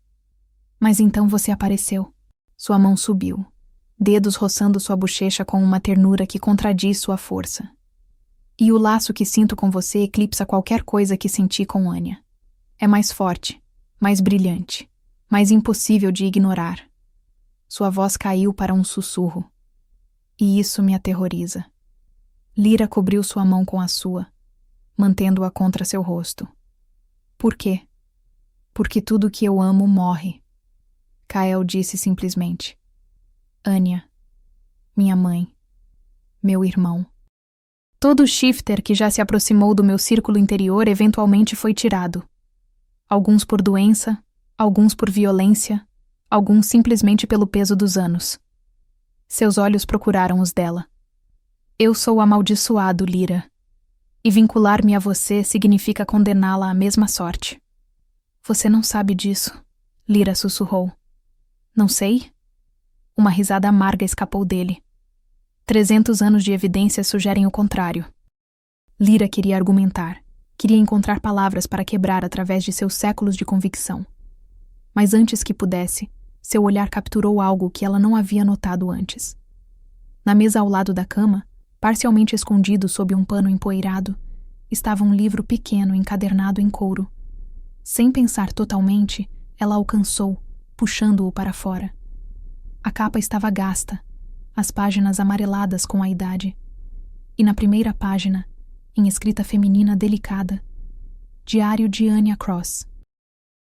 Mas então você apareceu. Sua mão subiu, dedos roçando sua bochecha com uma ternura que contradiz sua força. E o laço que sinto com você eclipsa qualquer coisa que senti com Anya. É mais forte, mais brilhante, mais impossível de ignorar. Sua voz caiu para um sussurro. E isso me aterroriza. Lyra cobriu sua mão com a sua, mantendo-a contra seu rosto. Por quê? Porque tudo que eu amo morre. Kael disse simplesmente. Anya, minha mãe, meu irmão. Todo shifter que já se aproximou do meu círculo interior eventualmente foi tirado. Alguns por doença, alguns por violência, alguns simplesmente pelo peso dos anos. Seus olhos procuraram os dela. Eu sou amaldiçoado, Lyra, e vincular-me a você significa condená-la à mesma sorte. Você não sabe disso, Lyra sussurrou. Não sei? Uma risada amarga escapou dele. 300 anos de evidências sugerem o contrário. Lyra queria argumentar, queria encontrar palavras para quebrar através de seus séculos de convicção. Mas antes que pudesse, seu olhar capturou algo que ela não havia notado antes. Na mesa ao lado da cama, parcialmente escondido sob um pano empoeirado, estava um livro pequeno encadernado em couro. Sem pensar totalmente, ela alcançou, puxando-o para fora. A capa estava gasta, as páginas amareladas com a idade. E na primeira página, em escrita feminina delicada, Diário de Anya Cross.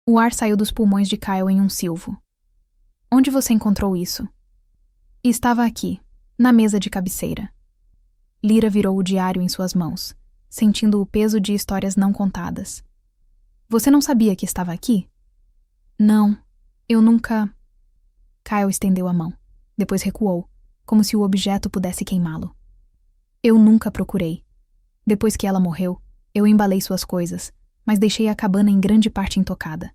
O ar saiu dos pulmões de Kyle em um silvo. Onde você encontrou isso? Estava aqui, na mesa de cabeceira. Lyra virou o diário em suas mãos, sentindo o peso de histórias não contadas. Você não sabia que estava aqui? Não, eu nunca... Kyle estendeu a mão, depois recuou, como se o objeto pudesse queimá-lo. Eu nunca procurei. Depois que ela morreu, eu embalei suas coisas, mas deixei a cabana em grande parte intocada.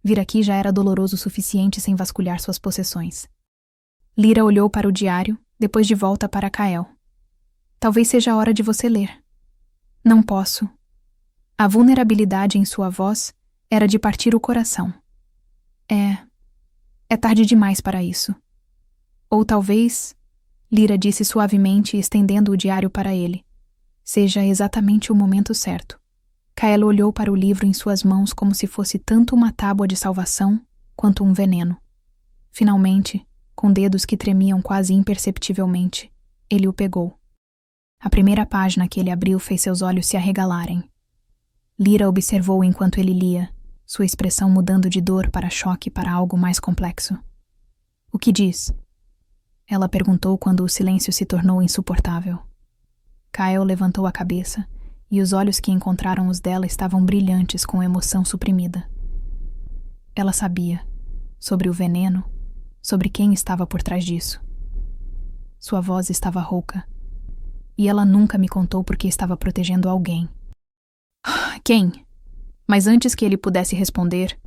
Vir aqui já era doloroso o suficiente sem vasculhar suas possessões. Lyra olhou para o diário, depois de volta para Kael. Talvez seja a hora de você ler. Não posso. A vulnerabilidade em sua voz era de partir o coração. É tarde demais para isso. Ou talvez, Lyra disse suavemente, estendendo o diário para ele, seja exatamente o momento certo. Kael olhou para o livro em suas mãos como se fosse tanto uma tábua de salvação quanto um veneno. Finalmente, com dedos que tremiam quase imperceptivelmente, ele o pegou. A primeira página que ele abriu fez seus olhos se arregalarem. Lyra observou enquanto ele lia, sua expressão mudando de dor para choque para algo mais complexo. O que diz? Ela perguntou quando o silêncio se tornou insuportável. Kael levantou a cabeça e os olhos que encontraram os dela estavam brilhantes com emoção suprimida. Ela sabia, sobre o veneno, sobre quem estava por trás disso. Sua voz estava rouca, e ela nunca me contou porque estava protegendo alguém. Quem? Mas antes que ele pudesse responder,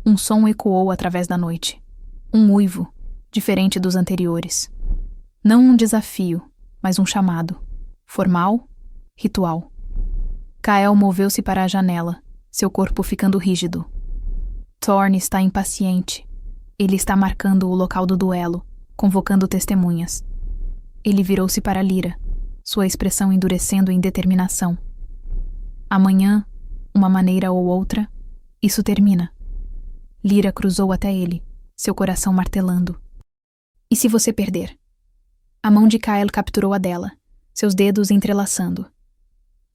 um som ecoou através da noite. Um uivo, diferente dos anteriores. Não um desafio, mas um chamado. Formal, ritual. Kael moveu-se para a janela, seu corpo ficando rígido. Thorne está impaciente. Ele está marcando o local do duelo, convocando testemunhas. Ele virou-se para Lyra, sua expressão endurecendo em determinação. Amanhã, uma maneira ou outra, isso termina. Lyra cruzou até ele, seu coração martelando. E se você perder? A mão de Kael capturou a dela, seus dedos entrelaçando.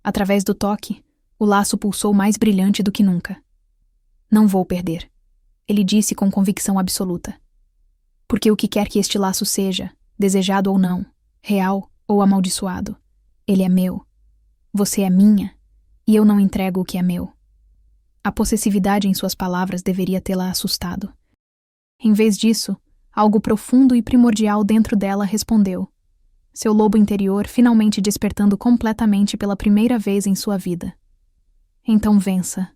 Através do toque, o laço pulsou mais brilhante do que nunca. Não vou perder, ele disse com convicção absoluta. Porque o que quer que este laço seja, desejado ou não, real ou amaldiçoado, ele é meu. Você é minha, e eu não entrego o que é meu. A possessividade em suas palavras deveria tê-la assustado. Em vez disso, algo profundo e primordial dentro dela respondeu. Seu lobo interior finalmente despertando completamente pela primeira vez em sua vida. Então vença,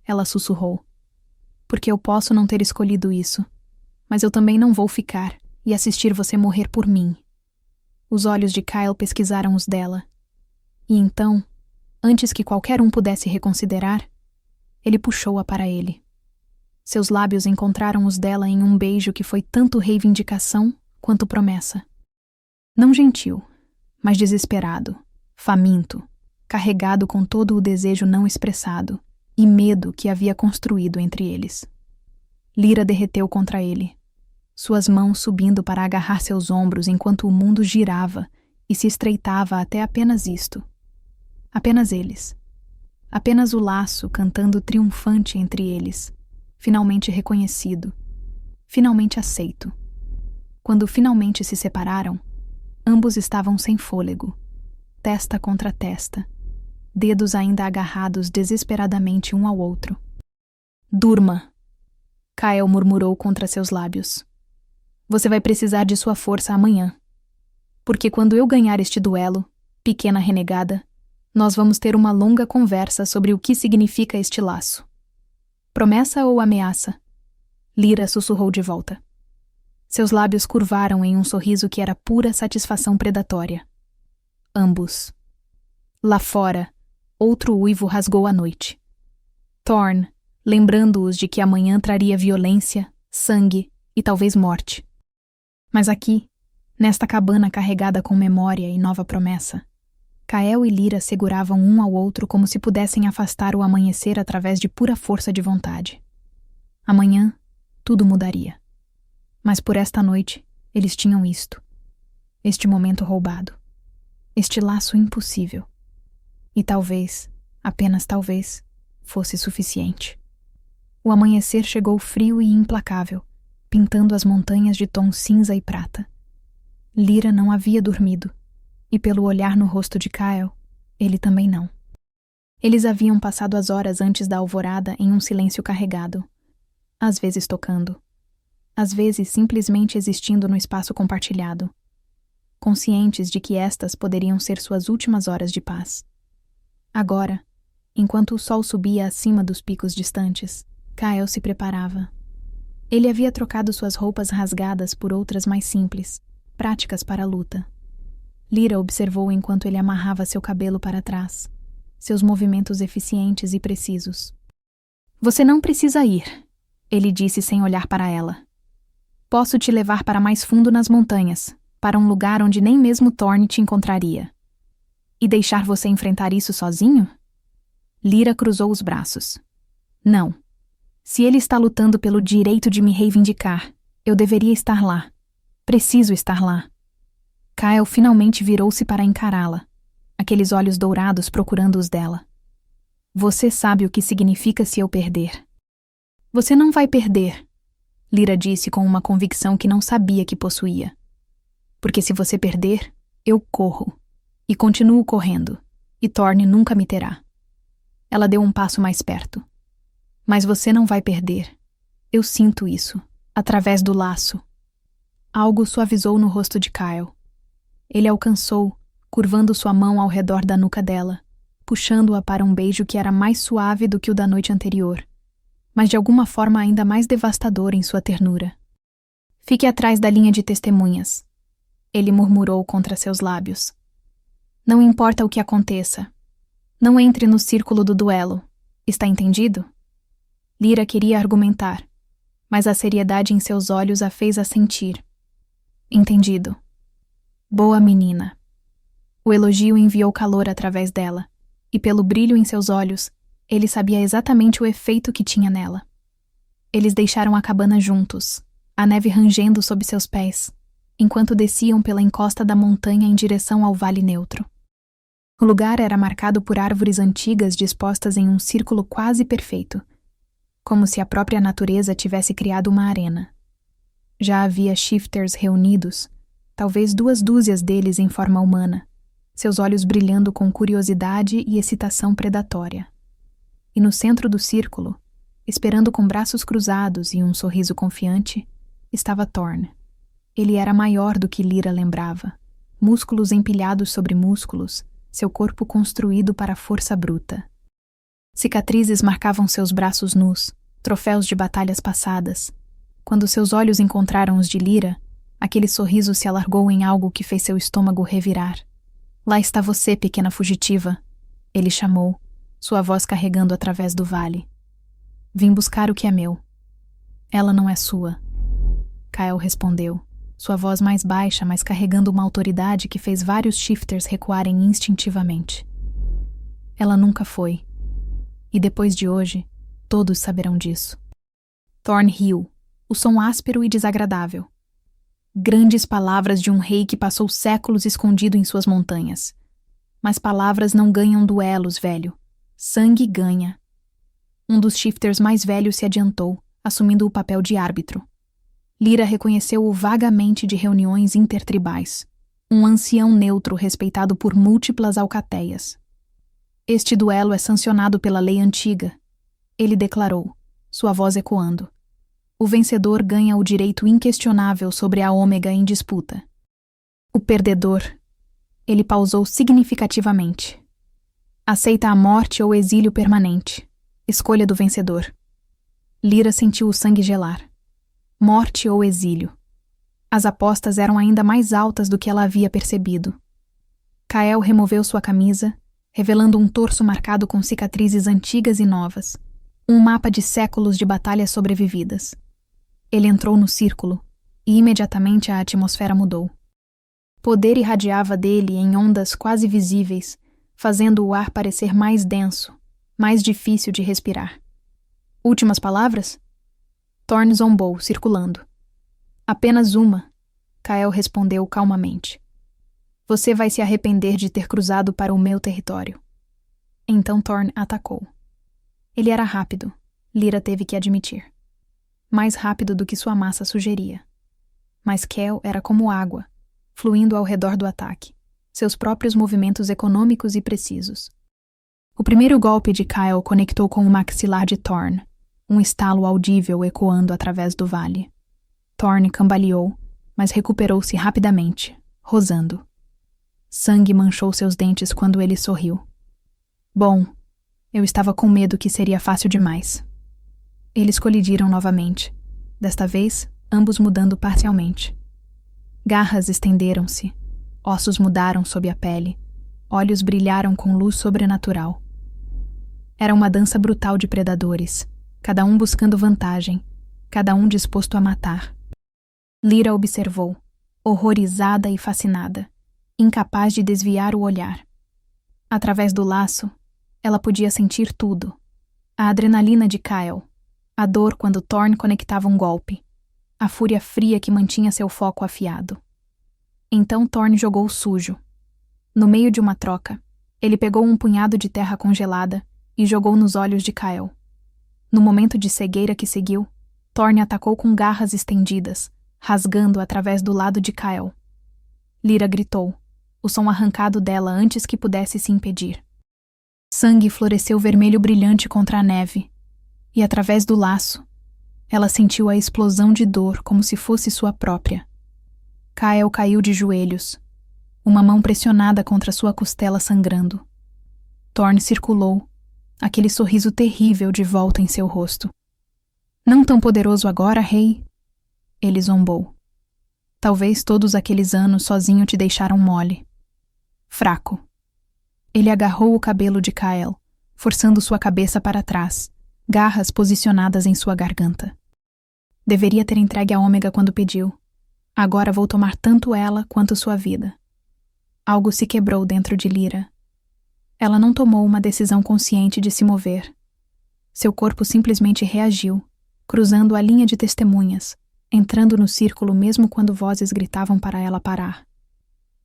ela sussurrou. Porque eu posso não ter escolhido isso, mas eu também não vou ficar e assistir você morrer por mim. Os olhos de Kyle pesquisaram os dela. E então, antes que qualquer um pudesse reconsiderar, ele puxou-a para ele. Seus lábios encontraram os dela em um beijo que foi tanto reivindicação quanto promessa. Não gentil, mas desesperado, faminto, carregado com todo o desejo não expressado e medo que havia construído entre eles. Lyra derreteu contra ele, suas mãos subindo para agarrar seus ombros enquanto o mundo girava e se estreitava até apenas isto. Apenas eles. Apenas o laço cantando triunfante entre eles, finalmente reconhecido, finalmente aceito. Quando finalmente se separaram, ambos estavam sem fôlego, testa contra testa, dedos ainda agarrados desesperadamente um ao outro. Durma, Kyle murmurou contra seus lábios. Você vai precisar de sua força amanhã. Porque quando eu ganhar este duelo, pequena renegada, nós vamos ter uma longa conversa sobre o que significa este laço. Promessa ou ameaça? Lyra sussurrou de volta. Seus lábios curvaram em um sorriso que era pura satisfação predatória. Ambos. Lá fora, outro uivo rasgou a noite. Thorn, lembrando-os de que amanhã traria violência, sangue e talvez morte. Mas aqui, nesta cabana carregada com memória e nova promessa, Kael e Lyra seguravam um ao outro como se pudessem afastar o amanhecer através de pura força de vontade. Amanhã, tudo mudaria. Mas por esta noite, eles tinham isto. Este momento roubado. Este laço impossível. E talvez, apenas talvez, fosse suficiente. O amanhecer chegou frio e implacável, pintando as montanhas de tom cinza e prata. Lyra não havia dormido, e pelo olhar no rosto de Kyle, ele também não. Eles haviam passado as horas antes da alvorada em um silêncio carregado, às vezes tocando, às vezes simplesmente existindo no espaço compartilhado, conscientes de que estas poderiam ser suas últimas horas de paz. Agora, enquanto o sol subia acima dos picos distantes, Kyle se preparava. Ele havia trocado suas roupas rasgadas por outras mais simples, práticas para a luta. Lyra observou enquanto ele amarrava seu cabelo para trás, seus movimentos eficientes e precisos. Você não precisa ir, ele disse sem olhar para ela. Posso te levar para mais fundo nas montanhas, para um lugar onde nem mesmo Thorn te encontraria. E deixar você enfrentar isso sozinho? Lyra cruzou os braços. Não. Se ele está lutando pelo direito de me reivindicar, eu deveria estar lá. Preciso estar lá. Kyle finalmente virou-se para encará-la, aqueles olhos dourados procurando os dela. Você sabe o que significa se eu perder. Você não vai perder, Lyra disse com uma convicção que não sabia que possuía. Porque se você perder, eu corro. E continuo correndo, e Thorn nunca me terá. Ela deu um passo mais perto. Mas você não vai perder. Eu sinto isso, através do laço. Algo suavizou no rosto de Kyle. Ele alcançou, curvando sua mão ao redor da nuca dela, puxando-a para um beijo que era mais suave do que o da noite anterior, mas de alguma forma ainda mais devastador em sua ternura. Fique atrás da linha de testemunhas, ele murmurou contra seus lábios. Não importa o que aconteça. Não entre no círculo do duelo. Está entendido? Lyra queria argumentar, mas a seriedade em seus olhos a fez assentir. Entendido. Boa menina. O elogio enviou calor através dela, e pelo brilho em seus olhos, ele sabia exatamente o efeito que tinha nela. Eles deixaram a cabana juntos, a neve rangendo sob seus pés, enquanto desciam pela encosta da montanha em direção ao vale neutro. O lugar era marcado por árvores antigas dispostas em um círculo quase perfeito, como se a própria natureza tivesse criado uma arena. Já havia shifters reunidos, talvez 2 dúzias deles em forma humana, seus olhos brilhando com curiosidade e excitação predatória. E no centro do círculo, esperando com braços cruzados e um sorriso confiante, estava Thorn. Ele era maior do que Lyra lembrava, músculos empilhados sobre músculos, seu corpo construído para a força bruta. Cicatrizes marcavam seus braços nus, troféus de batalhas passadas. Quando seus olhos encontraram os de Lyra, aquele sorriso se alargou em algo que fez seu estômago revirar. Lá está você, pequena fugitiva, ele chamou, sua voz carregando através do vale. Vim buscar o que é meu. Ela não é sua. Kyle respondeu, sua voz mais baixa, mas carregando uma autoridade que fez vários shifters recuarem instintivamente. Ela nunca foi. E depois de hoje, todos saberão disso. Thorn riu, o som áspero e desagradável. Grandes palavras de um rei que passou séculos escondido em suas montanhas. Mas palavras não ganham duelos, velho. Sangue ganha. Um dos shifters mais velhos se adiantou, assumindo o papel de árbitro. Lyra reconheceu-o vagamente de reuniões intertribais. Um ancião neutro respeitado por múltiplas alcateias. Este duelo é sancionado pela lei antiga. Ele declarou, sua voz ecoando. O vencedor ganha o direito inquestionável sobre a Ômega em disputa. O perdedor. Ele pausou significativamente. Aceita a morte ou exílio permanente. Escolha do vencedor. Lyra sentiu o sangue gelar. Morte ou exílio. As apostas eram ainda mais altas do que ela havia percebido. Kael removeu sua camisa, revelando um torso marcado com cicatrizes antigas e novas. Um mapa de séculos de batalhas sobrevividas. Ele entrou no círculo, e imediatamente a atmosfera mudou. Poder irradiava dele em ondas quase visíveis, fazendo o ar parecer mais denso, mais difícil de respirar. Últimas palavras? Thorn zombou, circulando. Apenas uma, Kael respondeu calmamente. Você vai se arrepender de ter cruzado para o meu território. Então Thorn atacou. Ele era rápido, Lyra teve que admitir. Mais rápido do que sua massa sugeria. Mas Kel era como água, fluindo ao redor do ataque, seus próprios movimentos econômicos e precisos. O primeiro golpe de Kael conectou com o maxilar de Thorn, um estalo audível ecoando através do vale. Thorn cambaleou, mas recuperou-se rapidamente, rosando. Sangue manchou seus dentes quando ele sorriu. Bom, eu estava com medo que seria fácil demais. Eles colidiram novamente, desta vez, ambos mudando parcialmente. Garras estenderam-se, ossos mudaram sob a pele, olhos brilharam com luz sobrenatural. Era uma dança brutal de predadores, cada um buscando vantagem, cada um disposto a matar. Lyra observou, horrorizada e fascinada, incapaz de desviar o olhar. Através do laço, ela podia sentir tudo. A adrenalina de Kael, a dor quando Thorn conectava um golpe, a fúria fria que mantinha seu foco afiado. Então Thorn jogou sujo. No meio de uma troca, ele pegou um punhado de terra congelada e jogou nos olhos de Kael. No momento de cegueira que seguiu, Thorn atacou com garras estendidas, rasgando através do lado de Kael. Lyra gritou, o som arrancado dela antes que pudesse se impedir. Sangue floresceu vermelho brilhante contra a neve, e através do laço, ela sentiu a explosão de dor como se fosse sua própria. Kael caiu de joelhos, uma mão pressionada contra sua costela sangrando. Thorn circulou, aquele sorriso terrível de volta em seu rosto. Não tão poderoso agora, rei? Ele zombou. Talvez todos aqueles anos sozinho te deixaram mole. Fraco. Ele agarrou o cabelo de Kael, forçando sua cabeça para trás, garras posicionadas em sua garganta. Deveria ter entregue a Ômega quando pediu. Agora vou tomar tanto ela quanto sua vida. Algo se quebrou dentro de Lyra. Ela não tomou uma decisão consciente de se mover. Seu corpo simplesmente reagiu, cruzando a linha de testemunhas, entrando no círculo mesmo quando vozes gritavam para ela parar.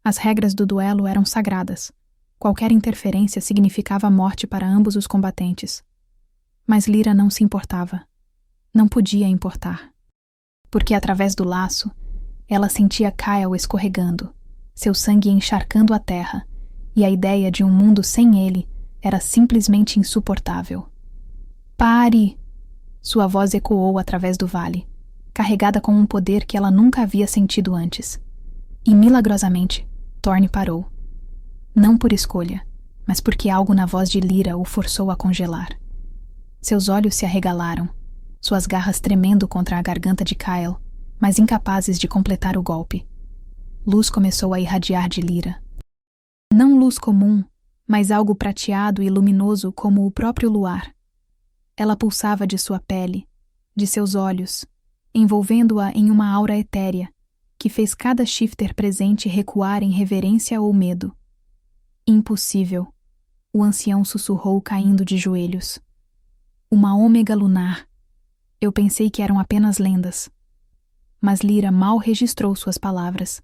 As regras do duelo eram sagradas. Qualquer interferência significava morte para ambos os combatentes. Mas Lyra não se importava. Não podia importar. Porque através do laço, ela sentia Kael escorregando, seu sangue encharcando a terra, e a ideia de um mundo sem ele era simplesmente insuportável. Pare! Sua voz ecoou através do vale, carregada com um poder que ela nunca havia sentido antes. E milagrosamente, Thorn parou. Não por escolha, mas porque algo na voz de Lyra o forçou a congelar. Seus olhos se arregalaram, suas garras tremendo contra a garganta de Kael, mas incapazes de completar o golpe. Luz começou a irradiar de Lyra. Não luz comum, mas algo prateado e luminoso como o próprio luar. Ela pulsava de sua pele, de seus olhos, envolvendo-a em uma aura etérea, que fez cada shifter presente recuar em reverência ou medo. Impossível, o ancião sussurrou caindo de joelhos. Uma ômega lunar. Eu pensei que eram apenas lendas. mas Lyra mal registrou suas palavras.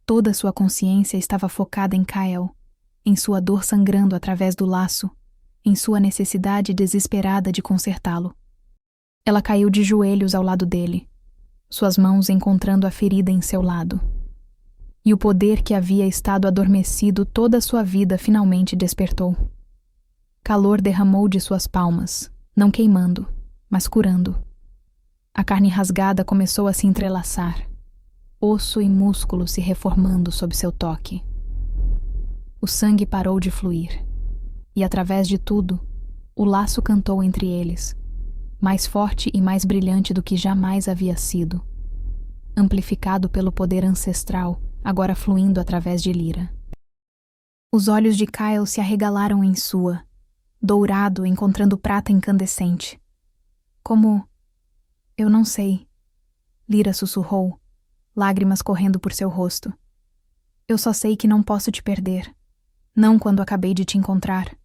Toda sua consciência estava focada em Kyle, em sua dor sangrando através do laço, em sua necessidade desesperada de consertá-lo. Ela caiu de joelhos ao lado dele, suas mãos encontrando a ferida em seu lado. E o poder que havia estado adormecido toda a sua vida finalmente despertou. Calor derramou de suas palmas, não queimando, mas curando. A carne rasgada começou a se entrelaçar, osso e músculo se reformando sob seu toque. O sangue parou de fluir, e através de tudo, o laço cantou entre eles, mais forte e mais brilhante do que jamais havia sido, amplificado pelo poder ancestral, agora fluindo através de Lyra. Os olhos de Kyle se arregalaram em sua, dourado encontrando prata incandescente. Como... Eu não sei. Lyra sussurrou, lágrimas correndo por seu rosto. Eu só sei que não posso te perder. Não quando acabei de te encontrar.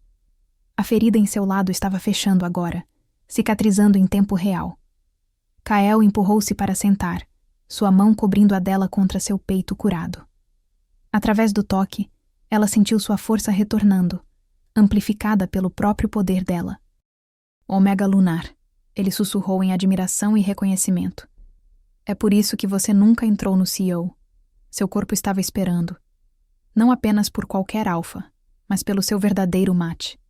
A ferida em seu lado estava fechando agora, cicatrizando em tempo real. Kyle empurrou-se para sentar, sua mão cobrindo a dela contra seu peito curado. Através do toque, ela sentiu sua força retornando, amplificada pelo próprio poder dela. Omega Lunar, ele sussurrou em admiração e reconhecimento. É por isso que você nunca entrou no CEO. Seu corpo estava esperando. Não apenas por qualquer alfa, mas pelo seu verdadeiro mate.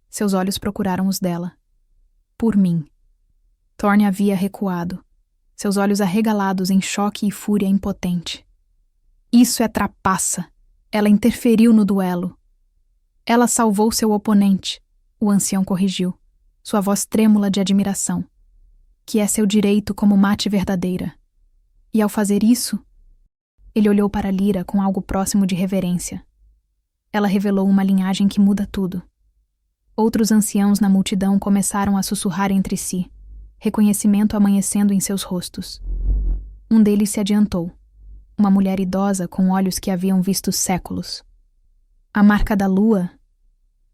Seus olhos procuraram os dela. Por mim. Thorne havia recuado, seus olhos arregalados em choque e fúria impotente. Isso é trapaça. Ela interferiu no duelo. Ela salvou seu oponente, o ancião corrigiu, sua voz trêmula de admiração. Que é seu direito como mate verdadeira. E ao fazer isso, ele olhou para Lyra com algo próximo de reverência. Ela revelou uma linhagem que muda tudo. Outros anciãos na multidão começaram a sussurrar entre si, reconhecimento amanhecendo em seus rostos. Um deles se adiantou, uma mulher idosa com olhos que haviam visto séculos. A marca da lua,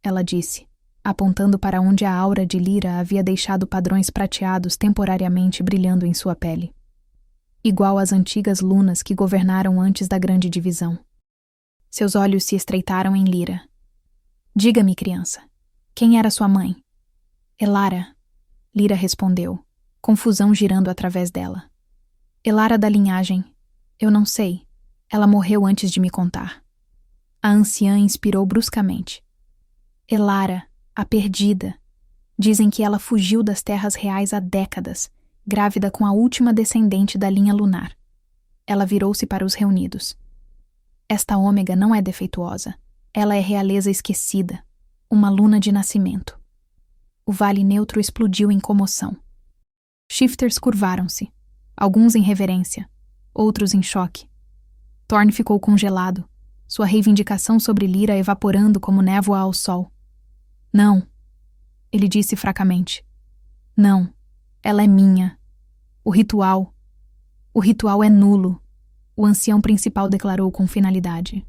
ela disse, apontando para onde a aura de Lyra havia deixado padrões prateados temporariamente brilhando em sua pele. Igual às antigas lunas que governaram antes da grande divisão. Seus olhos se estreitaram em Lyra. Diga-me, criança, quem era sua mãe? Elara, Lyra respondeu, confusão girando através dela. Elara da linhagem. Eu não sei. Ela morreu antes de me contar. A anciã inspirou bruscamente. Elara, a perdida. Dizem que ela fugiu das terras reais há décadas, grávida com a última descendente da linha lunar. Ela virou-se para os reunidos. Esta ômega não é defeituosa. Ela é realeza esquecida, uma luna de nascimento. O vale neutro explodiu em comoção. Shifters curvaram-se, alguns em reverência, outros em choque. Thorne ficou congelado, sua reivindicação sobre Lyra evaporando como névoa ao sol. Não, ele disse fracamente. Não, ela é minha. O ritual é nulo, o ancião principal declarou com finalidade.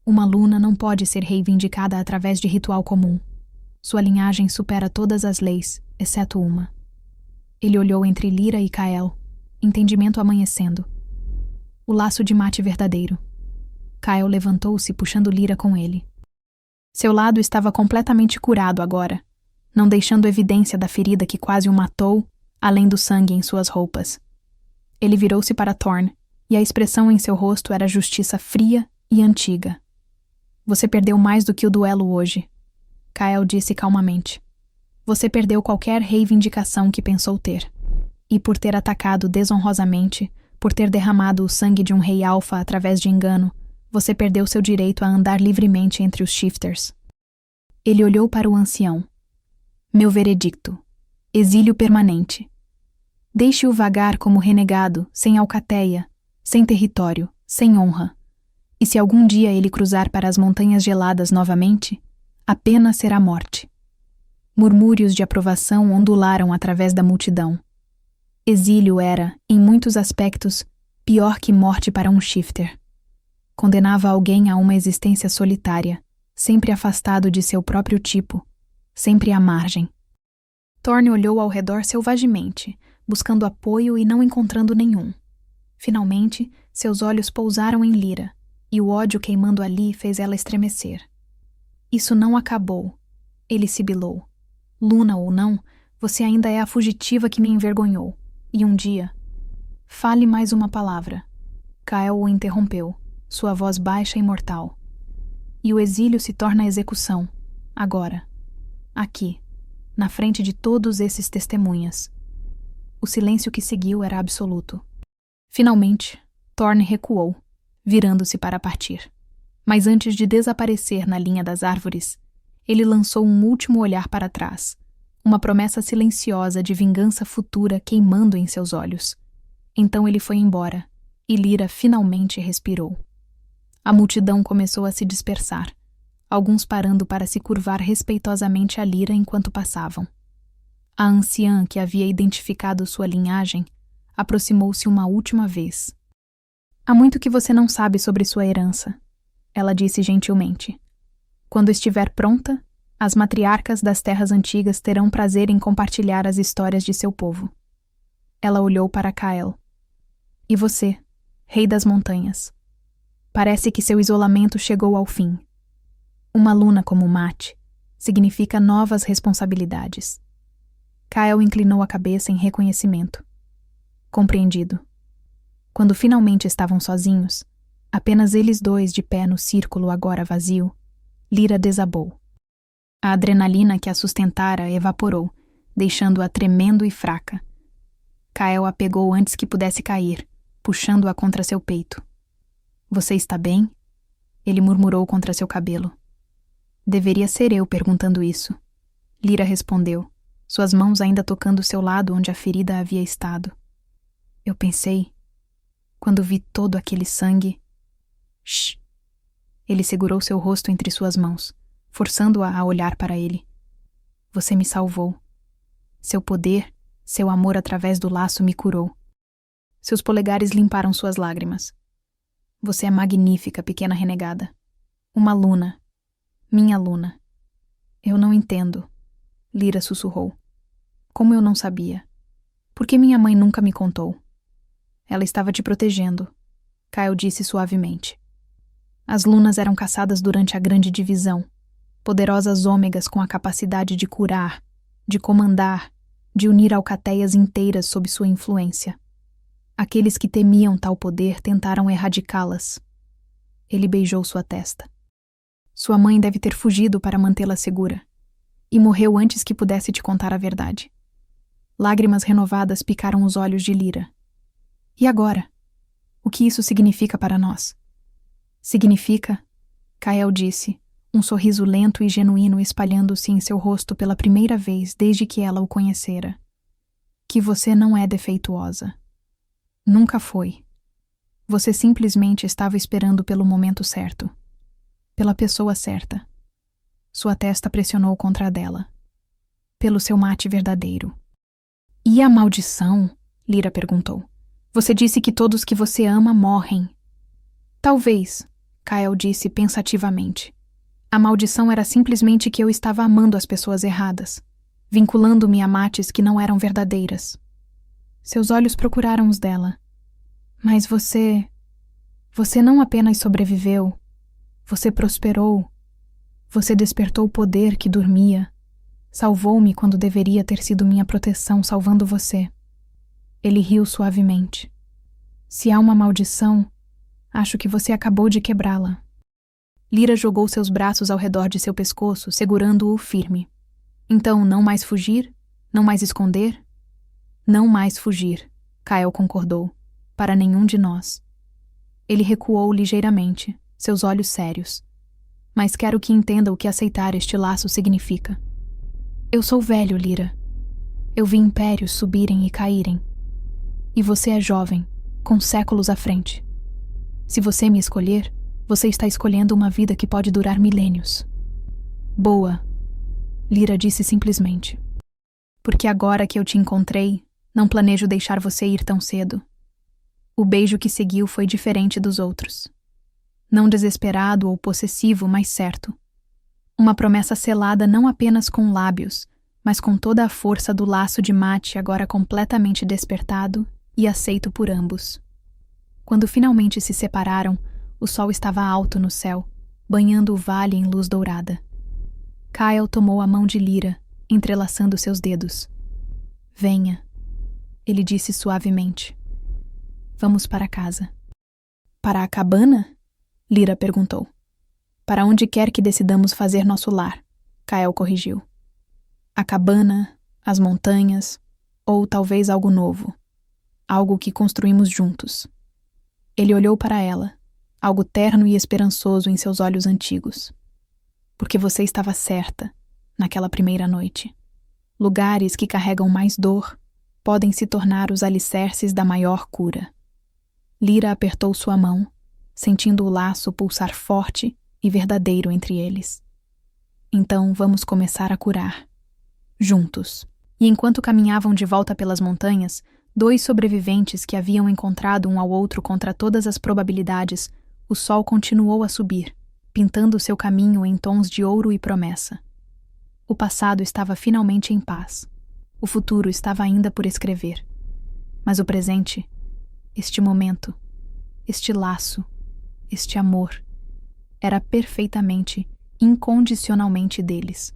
Uma luna não pode ser reivindicada através de ritual comum. Sua linhagem supera todas as leis, exceto uma. Ele olhou entre Lyra e Kyle, entendimento amanhecendo. O laço de mate verdadeiro. Kyle levantou-se puxando Lyra com ele. Seu lado estava completamente curado agora, não deixando evidência da ferida que quase o matou, além do sangue em suas roupas. Ele virou-se para Thorne, e a expressão em seu rosto era justiça fria e antiga. Você perdeu mais do que o duelo hoje, Kyle disse calmamente. Você perdeu qualquer reivindicação que pensou ter. E por ter atacado desonrosamente, por ter derramado o sangue de um rei alfa através de engano, você perdeu seu direito a andar livremente entre os shifters. Ele olhou para o ancião. Meu veredicto. Exílio permanente. Deixe-o vagar como renegado, sem alcateia, sem território, sem honra. E se algum dia ele cruzar para as montanhas geladas novamente, a pena será morte. Murmúrios de aprovação ondularam através da multidão. Exílio era, em muitos aspectos, pior que morte para um shifter. Condenava alguém a uma existência solitária, sempre afastado de seu próprio tipo, sempre à margem. Thorne olhou ao redor selvagemente, buscando apoio e não encontrando nenhum. Finalmente, seus olhos pousaram em Lyra, e o ódio queimando ali fez ela estremecer. Isso não acabou, ele sibilou. Luna ou não, você ainda é a fugitiva que me envergonhou. E um dia... Fale mais uma palavra. Kael o interrompeu, sua voz baixa e mortal. E o exílio se torna execução, agora. Aqui, na frente de todos esses testemunhas. O silêncio que seguiu era absoluto. Finalmente, Thorne recuou, virando-se para partir. Mas antes de desaparecer na linha das árvores, ele lançou um último olhar para trás, uma promessa silenciosa de vingança futura queimando em seus olhos. Então ele foi embora, e Lyra finalmente respirou. A multidão começou a se dispersar, alguns parando para se curvar respeitosamente a Lyra enquanto passavam. A anciã, que havia identificado sua linhagem, aproximou-se uma última vez. Há muito que você não sabe sobre sua herança, ela disse gentilmente. Quando estiver pronta, as matriarcas das terras antigas terão prazer em compartilhar as histórias de seu povo. Ela olhou para Kael. E você, rei das montanhas? Parece que seu isolamento chegou ao fim. Uma luna como Mate significa novas responsabilidades. Kael inclinou a cabeça em reconhecimento. Compreendido. Quando finalmente estavam sozinhos, apenas eles dois de pé no círculo agora vazio, Lyra desabou. A adrenalina que a sustentara evaporou, deixando-a tremendo e fraca. Kael a pegou antes que pudesse cair, puxando-a contra seu peito. Você está bem? Ele murmurou contra seu cabelo. Deveria ser eu perguntando isso. Lyra respondeu, suas mãos ainda tocando seu lado onde a ferida havia estado. Eu pensei, quando vi todo aquele sangue... Shh! Ele segurou seu rosto entre suas mãos, forçando-a a olhar para ele. Você me salvou. Seu poder, seu amor através do laço me curou. Seus polegares limparam suas lágrimas. Você é magnífica, pequena renegada. Uma luna. Minha luna. Eu não entendo. Lyra sussurrou. Como eu não sabia? Por que minha mãe nunca me contou? Ela estava te protegendo, Kael disse suavemente. As lunas eram caçadas durante a Grande Divisão, poderosas ômegas com a capacidade de curar, de comandar, de unir alcateias inteiras sob sua influência. Aqueles que temiam tal poder tentaram erradicá-las. Ele beijou sua testa. Sua mãe deve ter fugido para mantê-la segura, e morreu antes que pudesse te contar a verdade. Lágrimas renovadas picaram os olhos de Lyra. E agora? O que isso significa para nós? Significa, Kael disse, um sorriso lento e genuíno espalhando-se em seu rosto pela primeira vez desde que ela o conhecera. Que você não é defeituosa. Nunca foi. Você simplesmente estava esperando pelo momento certo. Pela pessoa certa. Sua testa pressionou contra a dela. Pelo seu mate verdadeiro. E a maldição? Lyra perguntou. Você disse que todos que você ama morrem. Talvez, Kael disse pensativamente. A maldição era simplesmente que eu estava amando as pessoas erradas, vinculando-me a mates que não eram verdadeiras. Seus olhos procuraram os dela. Mas você não apenas sobreviveu, você prosperou. Você despertou o poder que dormia. Salvou-me quando deveria ter sido minha proteção salvando você. Ele riu suavemente. Se há uma maldição, acho que você acabou de quebrá-la. Lyra jogou seus braços ao redor de seu pescoço, segurando-o firme. Então, não mais fugir? Não mais esconder? Não mais fugir, Kael concordou. Para nenhum de nós. Ele recuou ligeiramente, seus olhos sérios. Mas quero que entenda o que aceitar este laço significa. Eu sou velho, Lyra. Eu vi impérios subirem e caírem. E você é jovem, com séculos à frente. Se você me escolher, você está escolhendo uma vida que pode durar milênios. Boa, Lyra disse simplesmente. Porque agora que eu te encontrei, não planejo deixar você ir tão cedo. O beijo que seguiu foi diferente dos outros. Não desesperado ou possessivo, mas certo. Uma promessa selada não apenas com lábios, mas com toda a força do laço de mate agora completamente despertado e aceito por ambos. Quando finalmente se separaram, o sol estava alto no céu, banhando o vale em luz dourada. Kyle tomou a mão de Lyra, entrelaçando seus dedos. Venha, ele disse suavemente. Vamos para casa. Para a cabana? Lyra perguntou. Para onde quer que decidamos fazer nosso lar, Kyle corrigiu. A cabana, as montanhas, ou talvez algo novo. Algo que construímos juntos. Ele olhou para ela, algo terno e esperançoso em seus olhos antigos. Porque você estava certa, naquela primeira noite. Lugares que carregam mais dor podem se tornar os alicerces da maior cura. Lyra apertou sua mão, sentindo o laço pulsar forte e verdadeiro entre eles. Então vamos começar a curar. Juntos. E enquanto caminhavam de volta pelas montanhas, 2 sobreviventes que haviam encontrado um ao outro contra todas as probabilidades, o sol continuou a subir, pintando seu caminho em tons de ouro e promessa. O passado estava finalmente em paz. O futuro estava ainda por escrever. Mas o presente, este momento, este laço, este amor, era perfeitamente, incondicionalmente deles.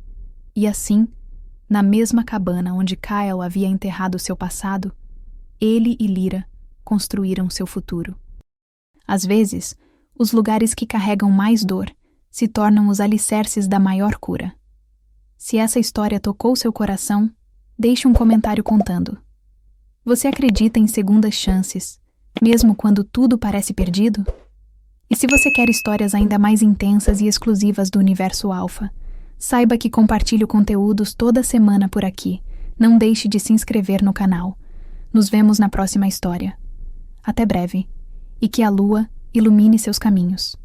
E assim, na mesma cabana onde Kyle havia enterrado seu passado, ele e Lyra construíram seu futuro. Às vezes, os lugares que carregam mais dor se tornam os alicerces da maior cura. Se essa história tocou seu coração, deixe um comentário contando. Você acredita em segundas chances, mesmo quando tudo parece perdido? E se você quer histórias ainda mais intensas e exclusivas do Universo Alpha, saiba que compartilho conteúdos toda semana por aqui. Não deixe de se inscrever no canal. Nos vemos na próxima história. Até breve. E que a lua ilumine seus caminhos.